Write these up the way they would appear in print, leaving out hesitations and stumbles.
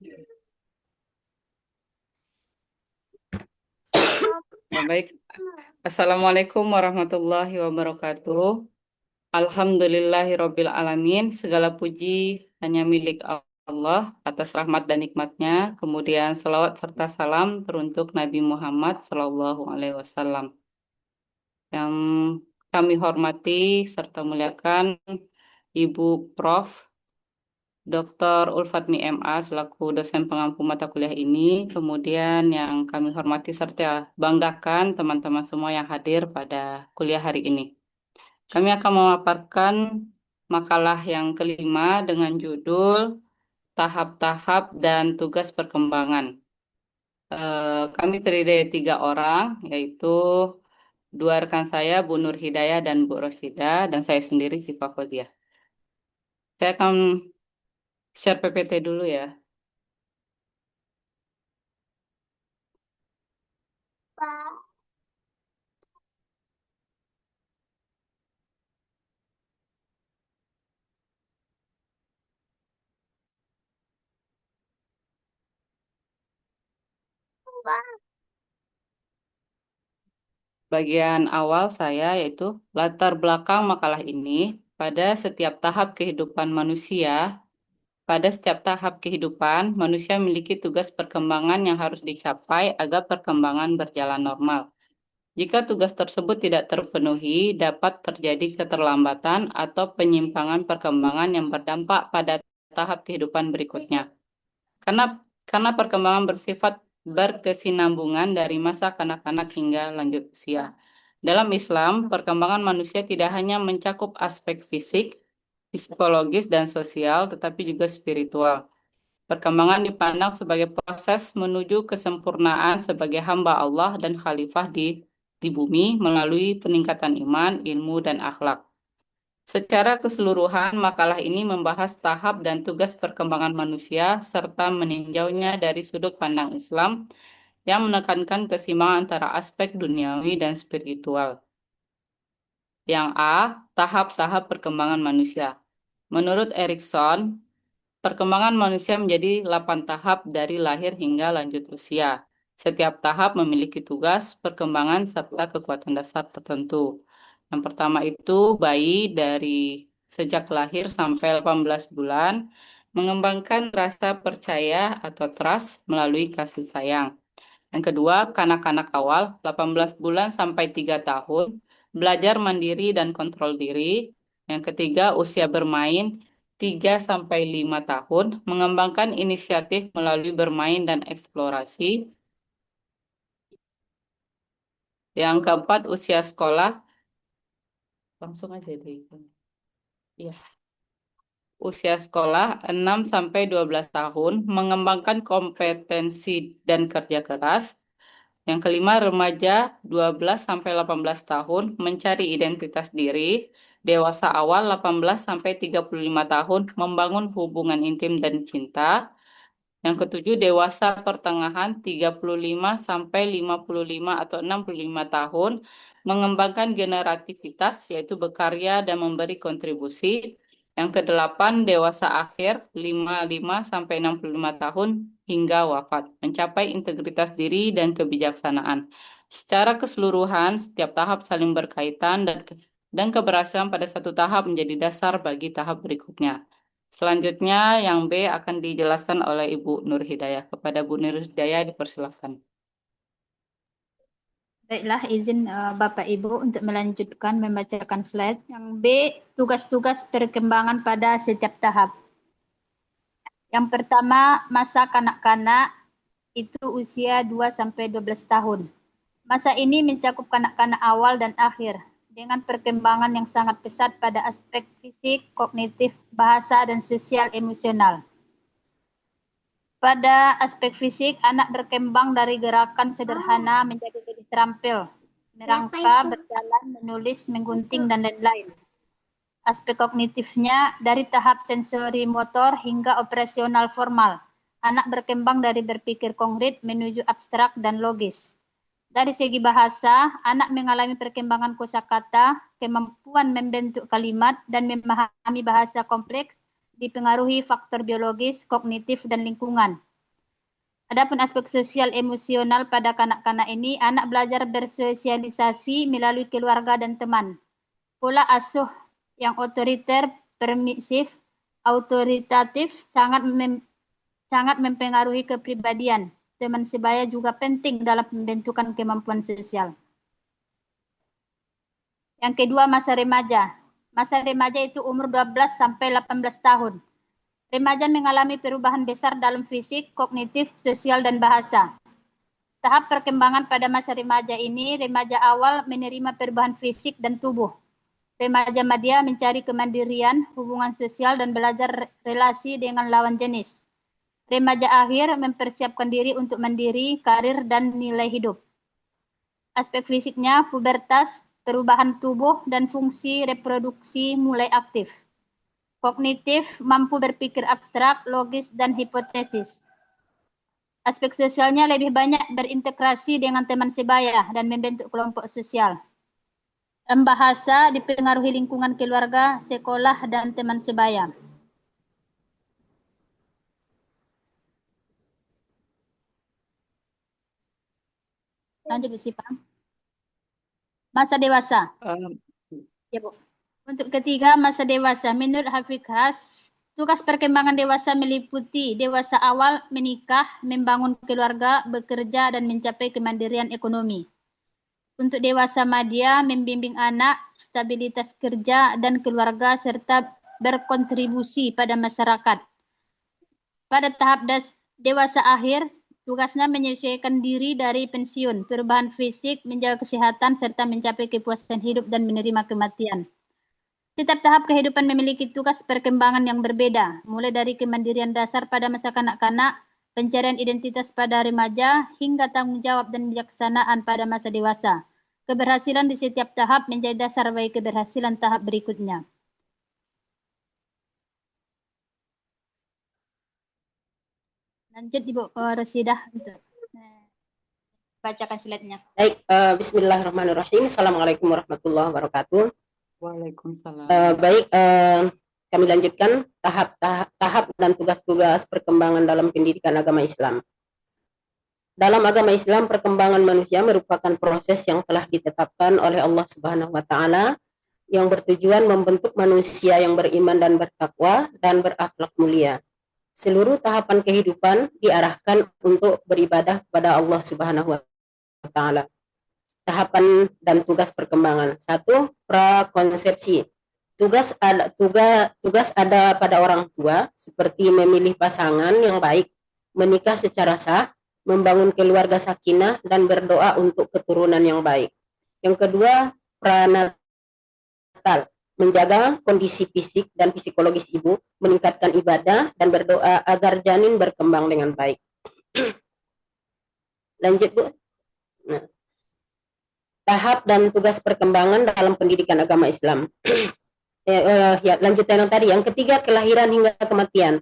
Ya, baik. Assalamualaikum warahmatullahi wabarakatuh. Alhamdulillahirabbil alamin. Segala puji hanya milik Allah atas rahmat dan nikmatnya. Kemudian salawat serta salam teruntuk Nabi Muhammad Sallallahu Alaihi Wasallam. Yang kami hormati serta muliakan Ibu Prof. Dr. Ulfatmi MA selaku dosen pengampu mata kuliah ini, kemudian yang kami hormati serta banggakan teman-teman semua yang hadir pada kuliah hari ini. Kami akan memaparkan makalah yang kelima dengan judul Tahap-tahap dan Tugas Perkembangan. Kami terdiri dari 3 orang, yaitu 2 rekan saya, Bu Nur Hidayah dan Bu Roshida, dan saya sendiri, Syifa Fauziah. Saya akan share PPT dulu ya. Bagian awal saya yaitu latar belakang makalah ini. Pada setiap tahap kehidupan, manusia memiliki tugas perkembangan yang harus dicapai agar perkembangan berjalan normal. Jika tugas tersebut tidak terpenuhi, dapat terjadi keterlambatan atau penyimpangan perkembangan yang berdampak pada tahap kehidupan berikutnya. Karena karena perkembangan bersifat berkesinambungan dari masa kanak-kanak hingga lanjut usia. Dalam Islam, perkembangan manusia tidak hanya mencakup aspek fisik, psikologis, dan sosial, tetapi juga spiritual. Perkembangan dipandang sebagai proses menuju kesempurnaan sebagai hamba Allah dan khalifah di bumi melalui peningkatan iman, ilmu, dan akhlak. Secara keseluruhan, makalah ini membahas tahap dan tugas perkembangan manusia serta meninjaunya dari sudut pandang Islam yang menekankan keseimbangan antara aspek duniawi dan spiritual. Yang A, tahap-tahap perkembangan manusia. Menurut Erikson, perkembangan manusia menjadi 8 tahap dari lahir hingga lanjut usia. Setiap tahap memiliki tugas, perkembangan, serta kekuatan dasar tertentu. Yang pertama itu bayi dari sejak lahir sampai 18 bulan mengembangkan rasa percaya atau trust melalui kasih sayang. Yang kedua, kanak-kanak awal 18 bulan sampai 3 tahun belajar mandiri dan kontrol diri. Yang ketiga, usia bermain 3 sampai 5 tahun mengembangkan inisiatif melalui bermain dan eksplorasi. Yang keempat, usia sekolah langsung aja deh. Ya. Usia sekolah 6 sampai 12 tahun mengembangkan kompetensi dan kerja keras. Yang kelima, remaja 12 sampai 18 tahun mencari identitas diri. Dewasa awal 18 sampai 35 tahun membangun hubungan intim dan cinta. Yang ketujuh, dewasa pertengahan 35 sampai 55 atau 65 tahun mengembangkan generativitas yaitu berkarya dan memberi kontribusi. Yang kedelapan, dewasa akhir 55 sampai 65 tahun hingga wafat, mencapai integritas diri dan kebijaksanaan. Secara keseluruhan, setiap tahap saling berkaitan dan keberhasilan pada satu tahap menjadi dasar bagi tahap berikutnya. Selanjutnya, yang B akan dijelaskan oleh Ibu Nur Hidayah. Kepada Bu Nur Hidayah, dipersilakan. Baiklah, izin Bapak Ibu untuk melanjutkan membacakan slide. Yang B, tugas-tugas perkembangan pada setiap tahap. Yang pertama, masa kanak-kanak itu usia 2 sampai 12 tahun. Masa ini mencakup kanak-kanak awal dan akhir dengan perkembangan yang sangat pesat pada aspek fisik, kognitif, bahasa, dan sosial emosional. Pada aspek fisik, anak berkembang dari gerakan sederhana menjadi lebih terampil, merangka, berjalan, menulis, menggunting, dan lain-lain. Aspek kognitifnya dari tahap sensori motor hingga operasional formal. Anak berkembang dari berpikir konkret menuju abstrak dan logis. Dari segi bahasa, anak mengalami perkembangan kosakata, kemampuan membentuk kalimat, dan memahami bahasa kompleks dipengaruhi faktor biologis, kognitif, dan lingkungan. Adapun aspek sosial emosional pada kanak-kanak ini, anak belajar bersosialisasi melalui keluarga dan teman. Pola asuh yang otoriter, permisif, autoritatif sangat mempengaruhi kepribadian. Teman sebaya juga penting dalam pembentukan kemampuan sosial. Yang kedua, masa remaja. Masa remaja itu umur 12 sampai 18 tahun. Remaja mengalami perubahan besar dalam fisik, kognitif, sosial, dan bahasa. Tahap perkembangan pada masa remaja ini, remaja awal menerima perubahan fisik dan tubuh. Remaja madya mencari kemandirian, hubungan sosial, dan belajar relasi dengan lawan jenis. Remaja akhir mempersiapkan diri untuk mandiri, karir, dan nilai hidup. Aspek fisiknya, pubertas, perubahan tubuh, dan fungsi reproduksi mulai aktif. Kognitif, mampu berpikir abstrak, logis, dan hipotesis. Aspek sosialnya lebih banyak berintegrasi dengan teman sebaya dan membentuk kelompok sosial. Bahasa dipengaruhi lingkungan keluarga, sekolah, dan teman sebaya. Lanjut, Bu Sipa. Masa dewasa. Ya, Bu. Untuk ketiga, masa dewasa. Menurut Hafid Khas, tugas perkembangan dewasa meliputi dewasa awal, menikah, membangun keluarga, bekerja, dan mencapai kemandirian ekonomi. Untuk dewasa madya, membimbing anak, stabilitas kerja, dan keluarga, serta berkontribusi pada masyarakat. Pada tahap dewasa akhir, tugasnya menyesuaikan diri dari pensiun, perubahan fisik, menjaga kesehatan, serta mencapai kepuasan hidup dan menerima kematian. Setiap tahap kehidupan memiliki tugas perkembangan yang berbeda, mulai dari kemandirian dasar pada masa kanak-kanak, pencarian identitas pada remaja, hingga tanggung jawab dan bijaksanaan pada masa dewasa. Keberhasilan di setiap tahap menjadi dasar bagi keberhasilan tahap berikutnya. Lanjut Ibu Rosidah untuk bacakan slide-nya. Baik, bismillahirrahmanirrahim. Assalamualaikum warahmatullahi wabarakatuh. Waalaikumsalam. Baik, kami lanjutkan tahap dan tugas-tugas perkembangan dalam pendidikan agama Islam. Dalam agama Islam, perkembangan manusia merupakan proses yang telah ditetapkan oleh Allah Subhanahu wa taala yang bertujuan membentuk manusia yang beriman dan bertakwa dan berakhlak mulia. Seluruh tahapan kehidupan diarahkan untuk beribadah kepada Allah Subhanahu wa taala. Tahapan dan tugas perkembangan. 1. Prakonsepsi. Tugas ada pada orang tua seperti memilih pasangan yang baik, menikah secara sah, membangun keluarga sakinah, dan berdoa untuk keturunan yang baik. Yang kedua, pranatal. Menjaga kondisi fisik dan psikologis ibu, meningkatkan ibadah, dan berdoa agar janin berkembang dengan baik. Lanjut, Bu. Nah, tahap dan tugas perkembangan dalam pendidikan agama Islam. Ya, lanjutan yang tadi. Yang ketiga, kelahiran hingga kematian.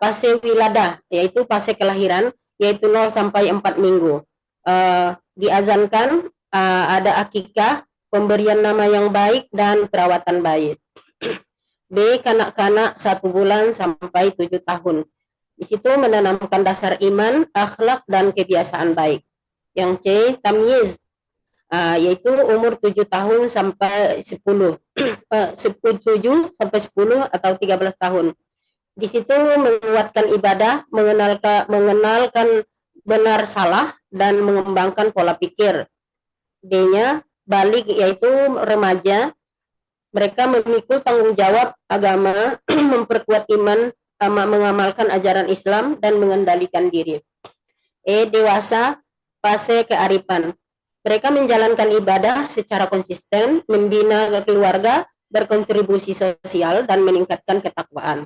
Fase wiladah, yaitu fase kelahiran, yaitu 0 sampai 4 minggu. Diazankan, ada akikah, pemberian nama yang baik, dan perawatan bayi. B. Kanak-kanak 1 bulan sampai 7 tahun. Di situ menanamkan dasar iman, akhlak, dan kebiasaan baik. Yang C. Tamyiz, yaitu umur 7 tahun sampai 10, 7 sampai 10 atau 13 tahun. Di situ menguatkan ibadah, mengenalkan benar salah, dan mengembangkan pola pikir. D-nya balik, yaitu remaja. Mereka memikul tanggung jawab agama, memperkuat iman, mengamalkan ajaran Islam, dan mengendalikan diri. E. Dewasa, fase kearifan. Mereka menjalankan ibadah secara konsisten, membina keluarga, berkontribusi sosial, dan meningkatkan ketakwaan.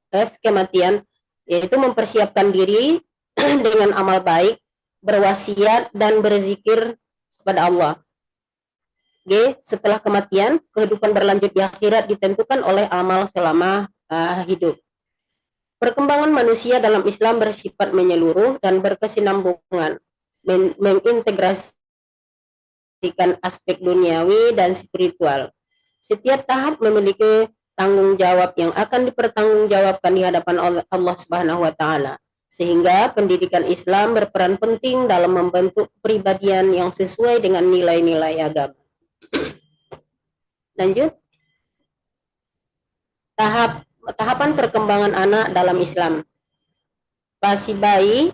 F. Kematian, yaitu mempersiapkan diri dengan amal baik, berwasiat, dan berzikir kepada Allah. G. Setelah kematian, kehidupan berlanjut di akhirat ditentukan oleh amal selama hidup. Perkembangan manusia dalam Islam bersifat menyeluruh dan berkesinambungan, mengintegrasi aspek duniawi dan spiritual. Setiap tahap memiliki tanggung jawab yang akan dipertanggungjawabkan di hadapan Allah Subhanahu wa taala. sehingga pendidikan Islam berperan penting dalam membentuk kepribadian yang sesuai dengan nilai-nilai agama. Lanjut, tahapan perkembangan anak dalam Islam. Fase bayi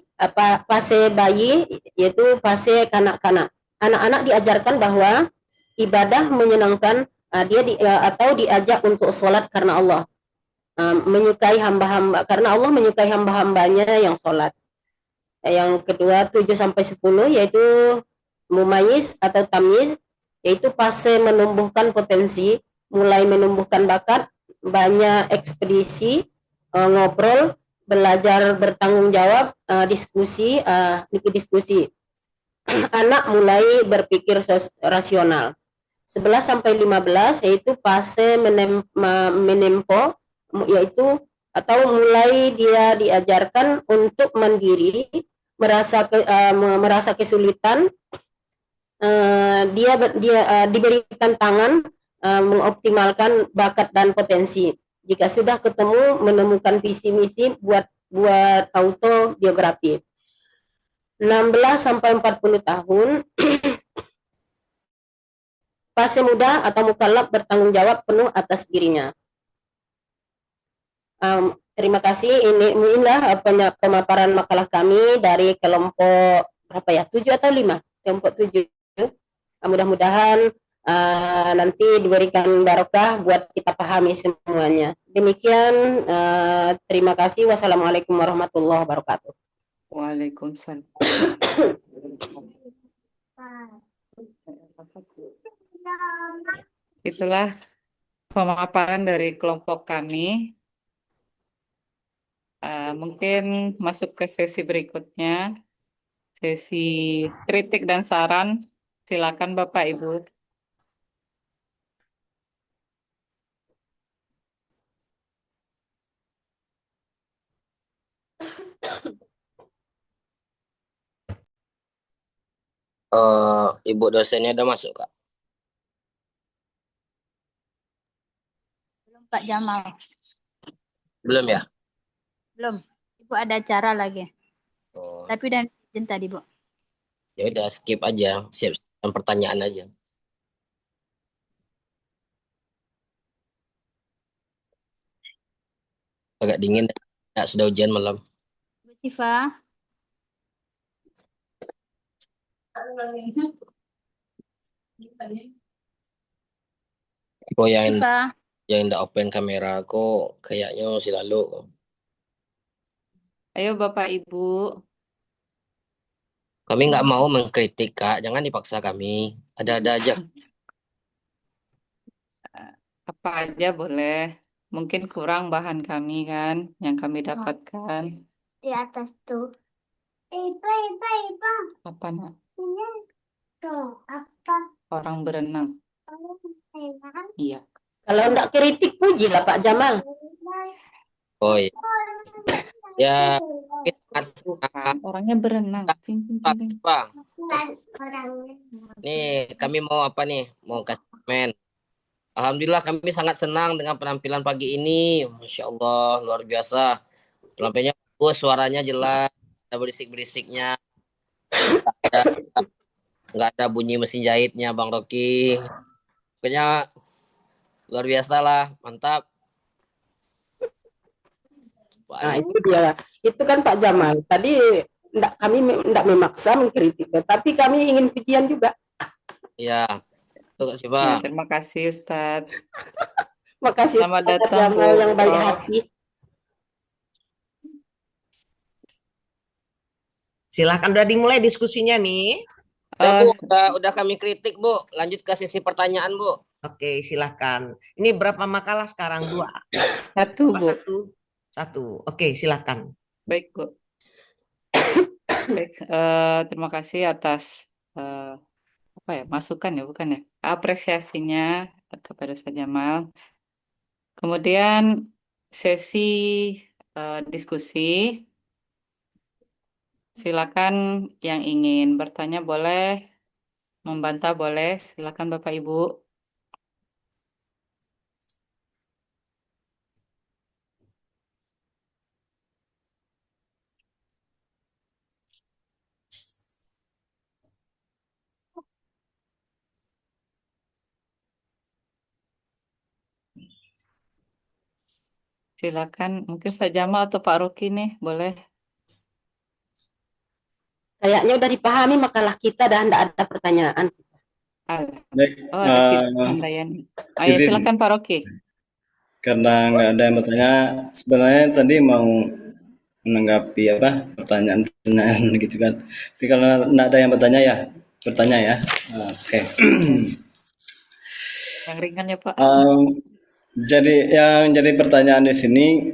yaitu fase kanak-kanak. Anak-anak diajarkan bahwa ibadah menyenangkan, atau diajak untuk sholat karena Allah. Menyukai hamba-hamba, karena Allah menyukai hamba-hambanya yang sholat. Yang kedua 7 sampai 10 yaitu mumayyiz atau tamyiz, yaitu fase menumbuhkan potensi, mulai menumbuhkan bakat, banyak ekspedisi, ngobrol, belajar bertanggung jawab, diskusi. Anak mulai berpikir rasional. 11 sampai 15 yaitu fase menempo, yaitu atau mulai dia diajarkan untuk mandiri, merasa kesulitan, dia diberikan tangan, mengoptimalkan bakat dan potensi. Jika sudah ketemu, menemukan visi misi buat autobiografi. 16 sampai 40 tahun fase muda atau mukallaf bertanggung jawab penuh atas dirinya. Terima kasih. Inilah pemaparan makalah kami dari kelompok berapa ya? 7 atau 5? Kelompok 7. Mudah-mudahan nanti diberikan barokah buat kita pahami semuanya. Demikian, terima kasih. Wassalamualaikum warahmatullahi wabarakatuh. Waalaikumsalam. Itulah pemaparan dari kelompok kami. Mungkin masuk ke sesi berikutnya, sesi kritik dan saran. Silakan Bapak Ibu. Ibu dosennya udah masuk, Kak? Belum Pak Jamal. Belum ya? Belum. Ibu ada acara lagi. Oh, Tapi udah izin tadi, Bu. ya udah skip aja, siap pertanyaan aja. Agak dingin, ya sudah hujan malam. Bu Siva. Kok yang Siva. udah open kamera kok kayaknya masih lalu. Ayo Bapak Ibu. Kami nggak mau mengkritik, Kak. Jangan dipaksa kami. Ada-ada aja. Apa aja boleh. Mungkin kurang bahan kami kan, yang kami dapatkan. Di atas tuh. Apa nak? Tuh, apa? Orang berenang. Iya. Kalau enggak kritik, pujilah Pak Jamal. Oh iya. Ya, Orangnya berenang. Cing, cing, cing, cing. Pak. Nih, kami mau apa nih? Mau kasih komen. Alhamdulillah kami sangat senang dengan penampilan pagi ini. Masya Allah, luar biasa. Penampilannya bagus, suaranya jelas, ada berisik-berisiknya. Ada, nggak ada bunyi mesin jahitnya, Bang Rocky. Pokoknya luar biasa lah, mantap. Nah, itu dia. Itu kan Pak Jamal. Tadi kami tidak memaksa mengkritik, tapi kami ingin pujian juga. Iya, itu Kak Siva. Ya, terima kasih Ustadz. Makasih Selamat Pak datang, Jamal Bu. yang baik hati. Silakan, udah dimulai diskusinya nih. Udah, Bu, udah kami kritik, Bu. Lanjut ke sesi pertanyaan, Bu. Oke, silakan. Ini berapa makalah sekarang? 2? Satu, Apa Bu. 1? Oke, silakan. Baik, Bu. Baik, terima kasih atas apa ya, masukan ya, bukan ya, apresiasinya kepada Ustadz Jamal. Kemudian sesi diskusi. Silakan yang ingin bertanya boleh, membantah boleh. Silakan Bapak Ibu. Silakan, mungkin Pak Jamal atau Pak Roki nih, boleh. Kayaknya udah dipahami makalah kita dan tidak ada pertanyaan. Ada. Baik, Oh, ada Fitri Handayani. Oh ya, izin silakan Pak Roki. karena nggak ada yang bertanya. Sebenarnya tadi mau menanggapi apa pertanyaan-pertanyaan gitu kan. Tapi kalau nggak ada yang bertanya ya. Oke. Yang ringan ya Pak. Jadi yang jadi pertanyaan di sini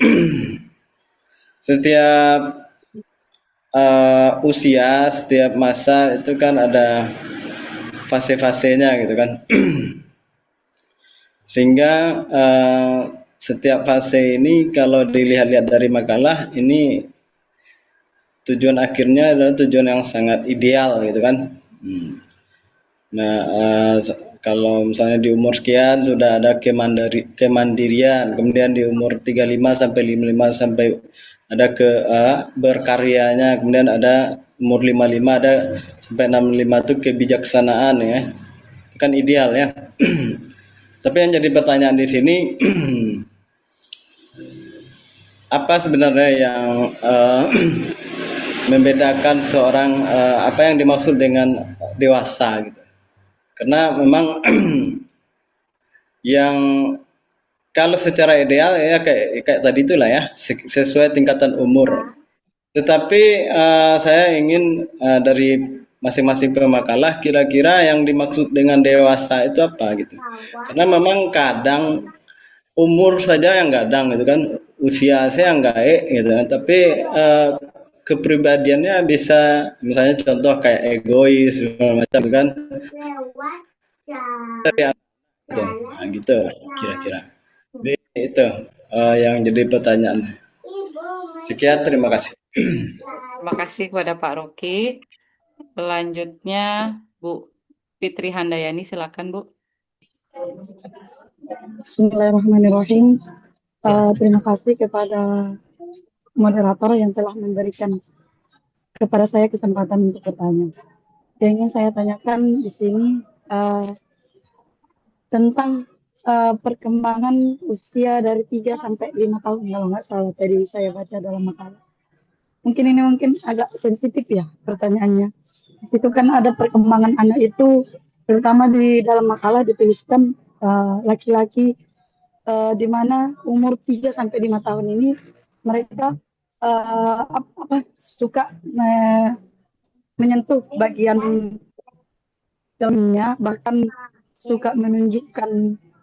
setiap usia, setiap masa itu kan ada fase-fasenya gitu kan. Sehingga setiap fase ini kalau dilihat-lihat dari makalah ini tujuan akhirnya adalah tujuan yang sangat ideal gitu kan. Nah, kalau misalnya di umur sekian sudah ada kemandirian, kemudian di umur 35 sampai 55 sampai ada berkaryanya, kemudian ada umur 55 ada sampai 65 itu kebijaksanaan ya. Itu kan ideal ya. Tapi yang jadi pertanyaan di sini apa sebenarnya yang membedakan seorang apa yang dimaksud dengan dewasa gitu. Karena memang yang kalau secara ideal ya kayak tadi itulah ya sesuai tingkatan umur. Tetapi saya ingin dari masing-masing pemakalah kira-kira yang dimaksud dengan dewasa itu apa gitu. Karena memang kadang umur saja yang kadang gitu kan, usia saya enggak gitu kan, tapi kepribadiannya bisa misalnya contoh kayak egois macam kan. Nah, gitu kira-kira. Jadi itu yang jadi pertanyaan. Sekian, terima kasih. Terima kasih kepada Pak Roki. Selanjutnya Bu Fitri Handayani, silakan Bu. Bismillahirrahmanirrahim. Terima kasih kepada moderator yang telah memberikan kepada saya kesempatan untuk bertanya. Yang ingin saya tanyakan di sini tentang perkembangan usia dari 3 sampai 5 tahun kalau nggak salah tadi saya baca dalam makalah. Mungkin ini agak sensitif ya pertanyaannya. Itu kan ada perkembangan anak itu terutama di dalam makalah dituliskan laki-laki di mana umur 3 sampai 5 tahun ini mereka suka menyentuh bagian dalamnya, bahkan suka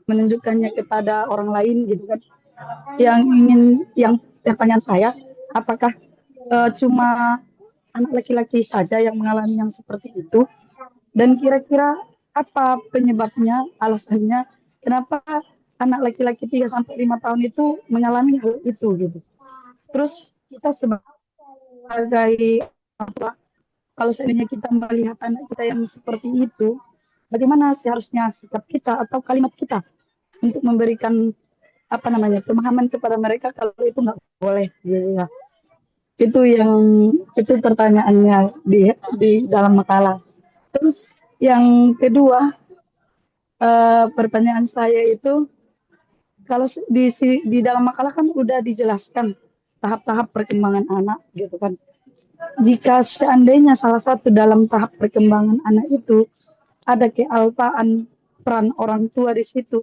menunjukkannya kepada orang lain gitu kan. Yang pertanyaan saya, apakah cuma anak laki-laki saja yang mengalami yang seperti itu, dan kira-kira apa penyebabnya, alasannya kenapa anak laki-laki 3 sampai 5 tahun itu mengalami hal itu gitu. Terus kita sebagai apa, kalau seandainya kita melihat anak kita yang seperti itu, bagaimana seharusnya sikap kita atau kalimat kita untuk memberikan pemahaman kepada mereka kalau itu nggak boleh gitu ya. Itu pertanyaannya di dalam makalah. Terus yang kedua, pertanyaan saya itu, kalau di dalam makalah kan udah dijelaskan tahap-tahap perkembangan anak gitu kan. Jika seandainya salah satu dalam tahap perkembangan anak itu ada kealpaan peran orang tua di situ,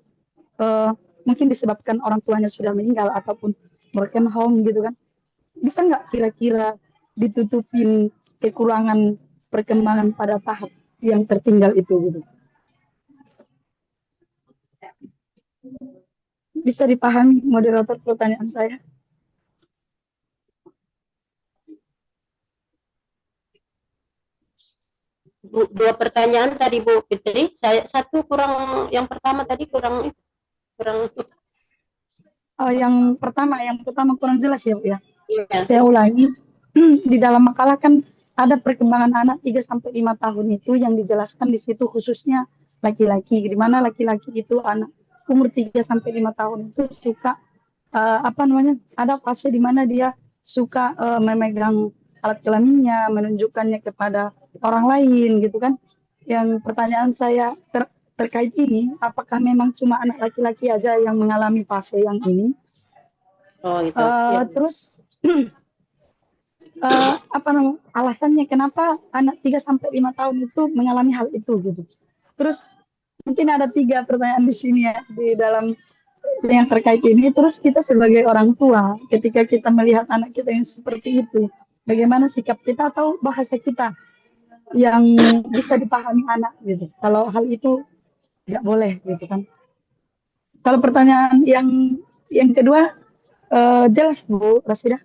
mungkin disebabkan orang tuanya sudah meninggal ataupun broken home gitu kan, bisa nggak kira-kira ditutupin kekurangan perkembangan pada tahap yang tertinggal itu gitu? Bisa dipahami moderator pertanyaan saya? Bu, dua pertanyaan tadi Bu Fitri. Saya satu kurang, yang pertama tadi kurang. Yang pertama kurang jelas ya Bu ya. Iya. Saya ulangi, di dalam makalah kan ada perkembangan anak 3 sampai 5 tahun itu yang dijelaskan di situ khususnya laki-laki, di mana laki-laki itu anak umur 3 sampai 5 tahun itu suka ada fase di mana dia suka memegang alat kelaminnya, menunjukkannya kepada orang lain gitu kan. Yang pertanyaan saya terkait ini, apakah memang cuma anak laki-laki aja yang mengalami fase yang ini? Oh gitu. Iya. Terus apa namanya alasannya kenapa anak 3 sampai 5 tahun itu mengalami hal itu gitu. Terus mungkin ada 3 pertanyaan di sini ya di dalam yang terkait ini. Terus kita sebagai orang tua ketika kita melihat anak kita yang seperti itu, bagaimana sikap kita atau bahasa kita yang bisa dipahami anak gitu. Kalau hal itu tidak boleh gitu kan. Kalau pertanyaan yang kedua jelas Bu Rasida.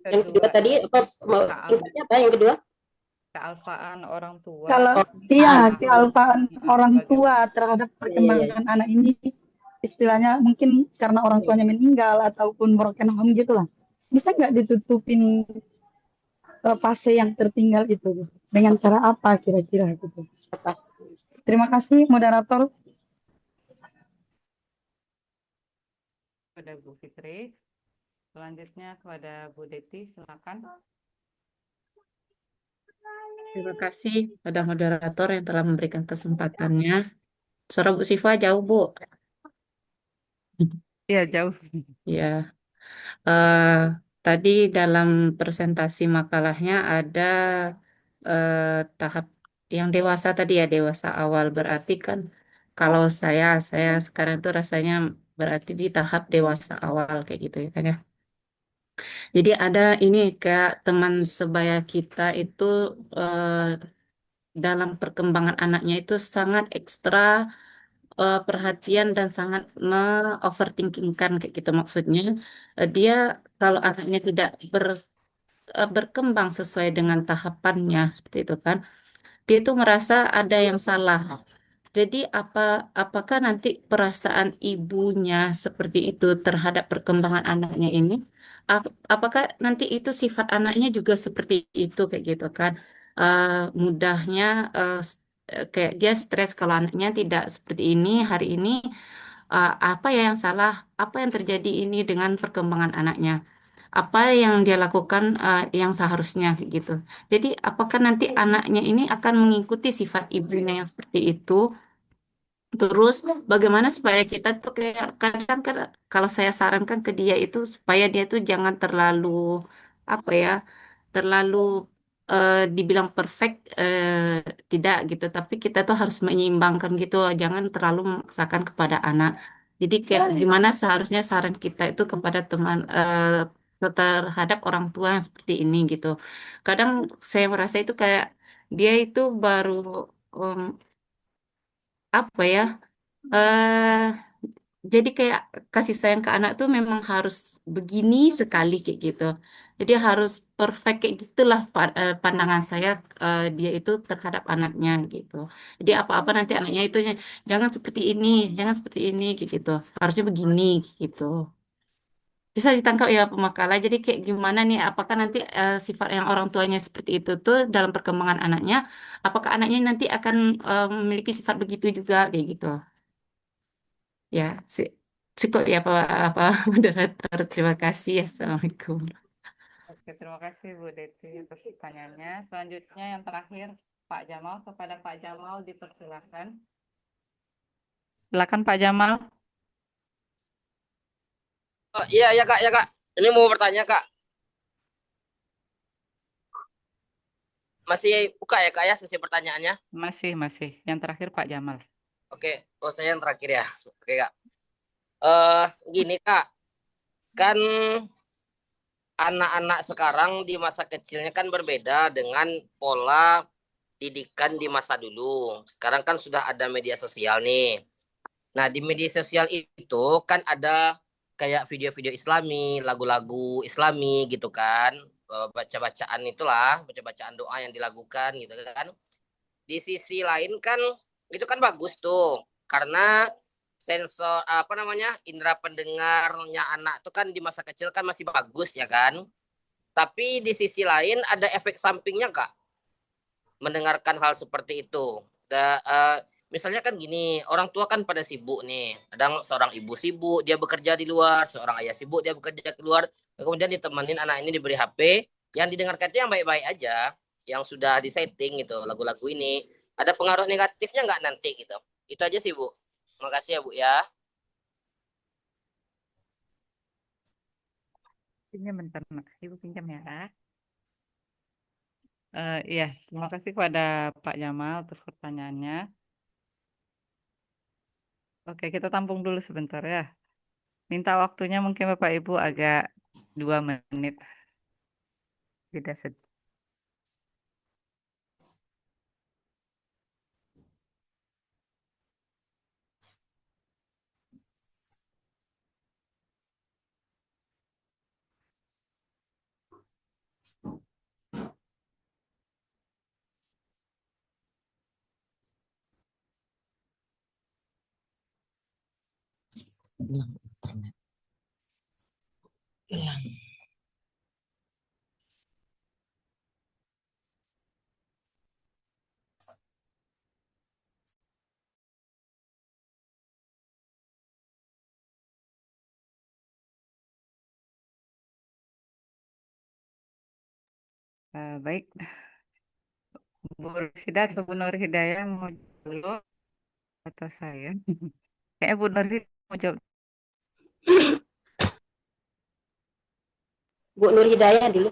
Yang kedua tadi apa singkatnya apa yang kedua? Kealfaan orang tua. Kalau iya kealpaan orang tua terhadap Iya. perkembangan anak ini istilahnya mungkin karena orang tuanya meninggal ataupun broken home gitulah. Bisa nggak ditutupin fase yang tertinggal itu dengan cara apa kira-kira gitu. Pas. Terima kasih moderator. Kepada Bu Fitri. Selanjutnya kepada Bu Deti, silakan. Terima kasih pada moderator yang telah memberikan kesempatannya. Suara Bu Siva jauh, Bu. Iya, jauh. Ya, eh, tadi dalam presentasi makalahnya ada tahap yang dewasa tadi ya, dewasa awal berarti kan kalau saya sekarang tuh rasanya berarti di tahap dewasa awal kayak gitu ya kan ya. Jadi ada ini kayak teman sebaya kita itu eh, dalam perkembangan anaknya itu sangat ekstra perhatian dan sangat overthinkingkan kayak gitu maksudnya. Dia kalau anaknya tidak berkembang sesuai dengan tahapannya seperti itu kan, dia itu merasa ada yang salah. Jadi apakah nanti perasaan ibunya seperti itu terhadap perkembangan anaknya ini, apakah nanti itu sifat anaknya juga seperti itu kayak gitu kan? Eh, Mudahnya kayak dia stres kalau anaknya tidak seperti ini hari ini, apa ya yang salah? Apa yang terjadi ini dengan perkembangan anaknya? Apa yang dia lakukan yang seharusnya kayak gitu. Jadi apakah nanti anaknya ini akan mengikuti sifat ibunya yang seperti itu? Terus bagaimana supaya kita tuh kayak kadang kan kalau saya sarankan ke dia itu supaya dia tuh jangan terlalu apa ya, terlalu dibilang perfect tidak gitu, tapi kita tuh harus menyeimbangkan gitu, jangan terlalu memaksakan kepada anak. Jadi kayak gimana seharusnya saran kita itu kepada teman terhadap orang tua yang seperti ini gitu. Kadang saya merasa itu kayak dia itu baru um, apa ya? eh jadi kayak kasih sayang ke anak tuh memang harus begini sekali kayak gitu. Jadi harus perfect kayak gitulah pandangan saya dia itu terhadap anaknya gitu. Jadi apa-apa nanti anaknya itu jangan seperti ini, jangan seperti ini kayak gitu. Harusnya begini kayak gitu. Bisa ditangkap ya pemakalah. Jadi kayak gimana nih? Apakah nanti sifat yang orang tuanya seperti itu tuh dalam perkembangan anaknya, apakah anaknya nanti akan memiliki sifat begitu juga kayak gitu? Ya, cukup ya apa moderator. Terima kasih. Assalamualaikum. Oke, terima kasih Bu Deti atas pertanyaannya. Selanjutnya yang terakhir Pak Jamal, kepada Pak Jamal dipersilakan. Silakan Pak Jamal. Oh, iya ya Kak, ya Kak. Ini mau bertanya Kak. Masih buka ya Kak ya sesi pertanyaannya? Masih. Yang terakhir Pak Jamal. Oke, oh saya yang terakhir ya. Oke Kak. Gini Kak, kan anak-anak sekarang di masa kecilnya kan berbeda dengan pola didikan di masa dulu. Sekarang kan sudah ada media sosial nih. Nah, di media sosial itu kan ada kayak video-video Islami, lagu-lagu Islami gitu kan. Baca-bacaan itulah, baca-bacaan doa yang dilakukan gitu kan. Di sisi lain kan itu kan bagus tuh. Karena sensor apa namanya? Indera pendengarnya anak tuh kan di masa kecil kan masih bagus ya kan. Tapi di sisi lain ada efek sampingnya Kak. Mendengarkan hal seperti itu. Misalnya kan gini, orang tua kan pada sibuk nih. Kadang seorang ibu sibuk, dia bekerja di luar. Seorang ayah sibuk, dia bekerja di luar. Kemudian ditemenin anak ini diberi HP. Yang didengarkan itu yang baik-baik aja. Yang sudah disetting gitu, lagu-lagu ini. Ada pengaruh negatifnya nggak nanti gitu. Itu aja sih Bu. Terima kasih ya Bu ya. Pinjam bentar, Nak. Ibu pinjam ya. Iya, terima kasih kepada Pak Jamal atas pertanyaannya. Oke, kita tampung dulu sebentar ya. Minta waktunya mungkin Bapak Ibu agak 2 menit. Tidak sedih. Baik, Bu Rusida atau Bu Nur Hidayah mau dulu atau saya? Kayaknya Bu Nur Hidayah mau jawab. Bu Nur Hidayah dulu.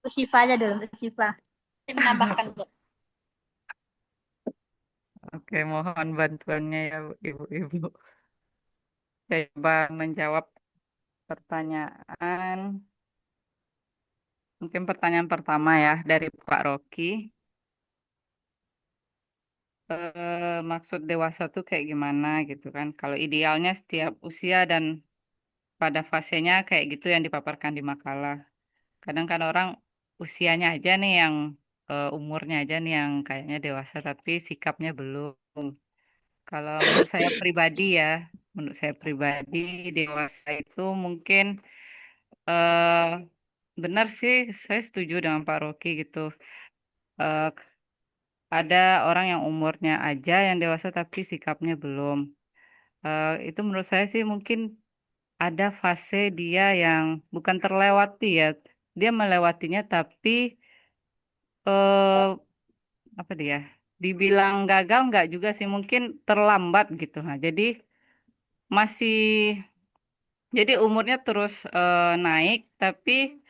Bu Syifa aja dulu, Bu Syifa. Saya menambahkan, Bu. Oke, mohon bantuannya ya Ibu-Ibu. Saya coba menjawab pertanyaan. Mungkin pertanyaan pertama ya dari Pak Rocky. Maksud dewasa tuh kayak gimana gitu kan? Kalau idealnya setiap usia dan pada fasenya kayak gitu yang dipaparkan di makalah. Kadang kan orang usianya aja nih yang umurnya aja nih yang kayaknya dewasa tapi sikapnya belum. Kalau menurut saya pribadi dewasa itu mungkin eh benar sih, saya setuju dengan Pak Rocky gitu. Eh, ada orang yang umurnya aja yang dewasa tapi sikapnya belum. Itu menurut saya sih mungkin ada fase dia yang bukan terlewati ya. Dia melewatinya tapi eh apa dia? Dibilang gagal nggak juga sih, mungkin terlambat gitu. Nah, masih jadi umurnya terus naik tapi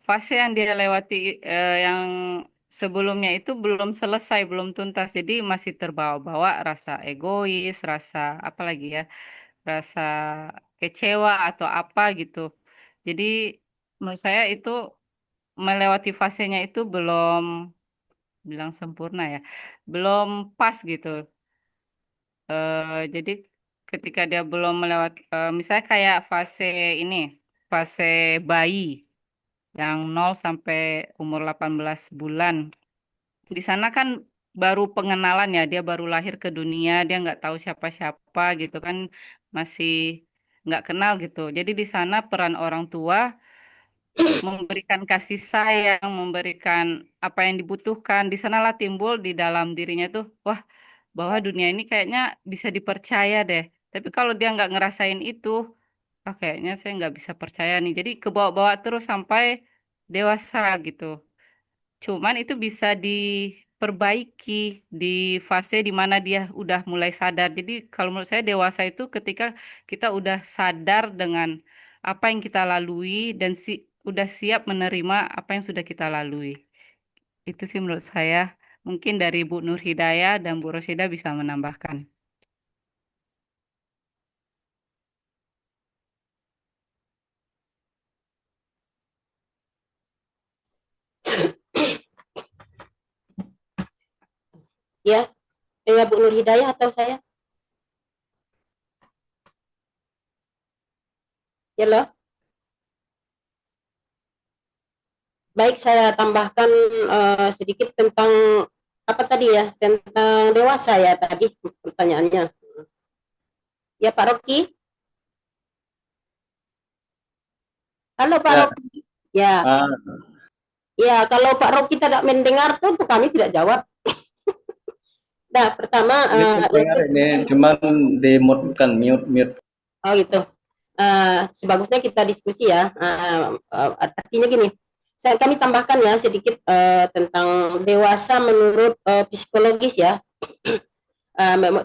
fase yang dia lewati yang sebelumnya itu belum selesai, belum tuntas. Jadi masih terbawa-bawa rasa egois, rasa apa lagi ya? Rasa kecewa atau apa gitu. Jadi menurut saya itu melewati fasenya itu belum bilang sempurna ya, belum pas gitu. Jadi ketika dia belum melewati, misalnya kayak ini, fase bayi yang 0 sampai umur 18 bulan. Di sana kan baru pengenalan ya, dia baru lahir ke dunia, dia nggak tahu siapa-siapa gitu kan, masih nggak kenal gitu. Jadi di sana peran orang tua memberikan kasih sayang, memberikan apa yang dibutuhkan. Di sanalah timbul di dalam dirinya tuh, wah, bahwa dunia ini kayaknya bisa dipercaya deh. Tapi kalau dia nggak ngerasain itu, ah, kayaknya saya nggak bisa percaya nih. Jadi kebawa-bawa terus sampai dewasa gitu. Cuman itu bisa diperbaiki di fase di mana dia udah mulai sadar. Jadi kalau menurut saya dewasa itu ketika kita udah sadar dengan apa yang kita lalui dan udah siap menerima apa yang sudah kita lalui. Itu sih menurut saya. Mungkin dari Bu Nur Hidayah dan Bu Rosida bisa menambahkan. Ya, Bu Nur Hidayah atau saya? Ya loh. Baik, saya tambahkan sedikit tentang apa tadi ya, tentang dewasa ya tadi pertanyaannya. Ya Pak Rocky. Halo Pak Ya, Rocky. Ya, ah, ya kalau Pak Rocky tidak mendengar tuh kami tidak jawab. Nah, pertama ini terdengar ini cuman di mute kan mute mute. oh gitu. Sebagusnya kita diskusi ya. Artinya gini, kami tambahkan ya sedikit tentang dewasa menurut psikologis ya.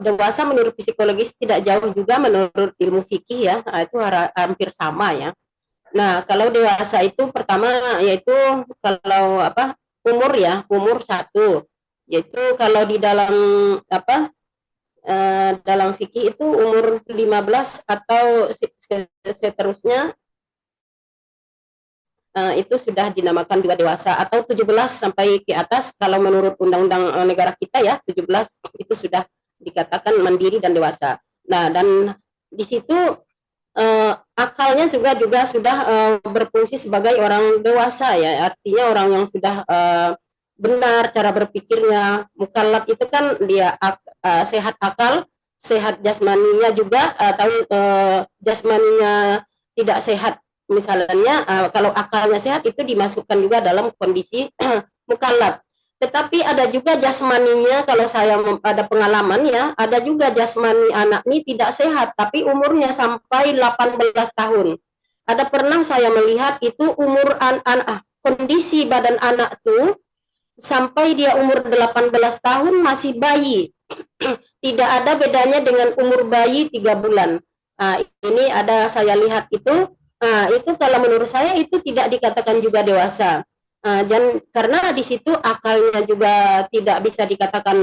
Dewasa menurut psikologis tidak jauh juga menurut ilmu fikih ya, itu hampir sama ya. Nah, kalau dewasa itu pertama yaitu kalau apa umur ya, umur satu. Yaitu kalau di dalam apa dalam fikih itu umur 15 atau seterusnya itu sudah dinamakan juga dewasa, atau 17 sampai ke atas kalau menurut undang-undang negara kita ya, 17 itu sudah dikatakan mandiri dan dewasa. Nah, dan di situ akalnya juga sudah berfungsi sebagai orang dewasa ya, artinya orang yang sudah benar cara berpikirnya. Mukallaf itu kan dia sehat akal, sehat jasmaninya juga, atau jasmaninya tidak sehat. Misalnya kalau akalnya sehat itu dimasukkan juga dalam kondisi mukallaf. Tetapi ada juga jasmaninya, kalau saya ada pengalaman ya, ada juga jasmani anak ini tidak sehat, tapi umurnya sampai 18 tahun. Ada pernah saya melihat itu umur kondisi badan anak tuh sampai dia umur 18 tahun masih bayi. Tidak ada bedanya dengan umur bayi 3 bulan. Ini ada saya lihat itu. Itu kalau menurut saya itu tidak dikatakan juga dewasa. Dan karena di situ akalnya juga tidak bisa dikatakan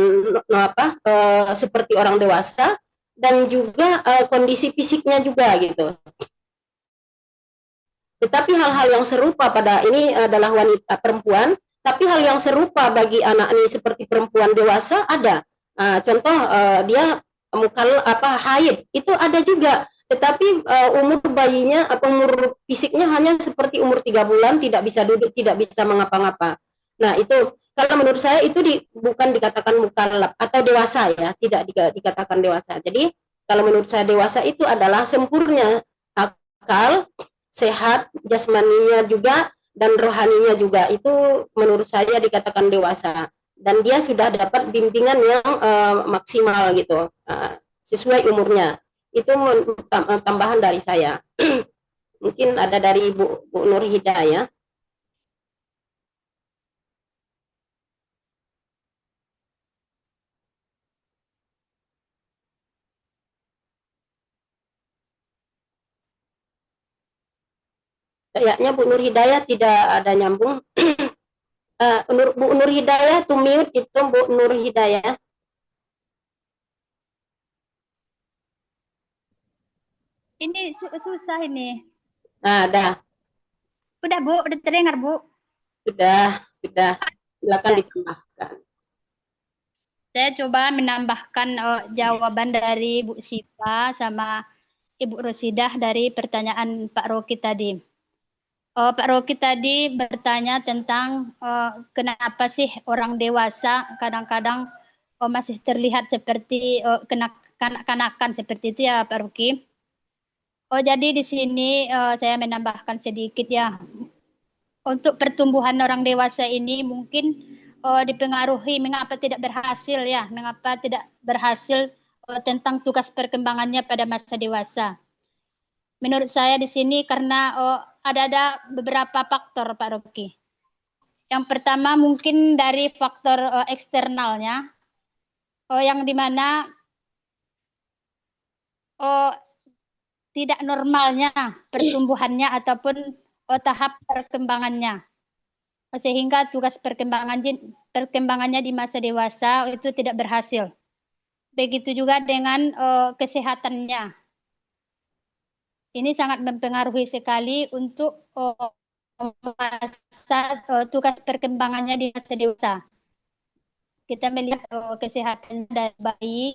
seperti orang dewasa, dan juga kondisi fisiknya juga gitu. Tetapi hal-hal yang serupa pada ini adalah wanita perempuan, tapi hal yang serupa bagi anak ini seperti perempuan dewasa ada. Contoh dia haid itu ada juga. Tetapi umur bayinya atau umur fisiknya hanya seperti umur 3 bulan, tidak bisa duduk, tidak bisa mengapa-ngapa. Nah, itu kalau menurut saya itu bukan dikatakan mukallaf atau dewasa ya, tidak dikatakan dewasa. Jadi kalau menurut saya dewasa itu adalah sempurna akal, sehat, jasmaninya juga, dan rohaninya juga. Itu menurut saya dikatakan dewasa. Dan dia sudah dapat bimbingan yang maksimal gitu, sesuai umurnya. Itu tambahan dari saya. Mungkin ada dari Bu Nur Hidayah. Kayaknya Bu Nur Hidayah tidak ada nyambung. Bu Nur Hidayah, to mute itu Bu Nur Hidayah. Ini susah ini. Ada. Udah Bu, udah terdengar Bu? Sudah. Silakan ditambahkan. Saya coba menambahkan jawaban dari Bu Sipa sama Ibu Rosidah dari pertanyaan Pak Roki tadi. Pak Roki tadi bertanya tentang kenapa sih orang dewasa kadang-kadang masih terlihat seperti kanak-kanakan seperti itu ya Pak Roki. Jadi di sini saya menambahkan sedikit ya. Untuk pertumbuhan orang dewasa ini mungkin dipengaruhi mengapa tidak berhasil ya, mengapa tidak berhasil tentang tugas perkembangannya pada masa dewasa. Menurut saya di sini karena ada beberapa faktor Pak Roki. Yang pertama mungkin dari faktor eksternalnya, yang dimana tidak normalnya pertumbuhannya ataupun tahap perkembangannya, sehingga tugas perkembangannya di masa dewasa itu tidak berhasil. Begitu juga dengan kesehatannya. Ini sangat mempengaruhi sekali untuk masa tugas perkembangannya di masa dewasa. Kita melihat kesehatan dari bayi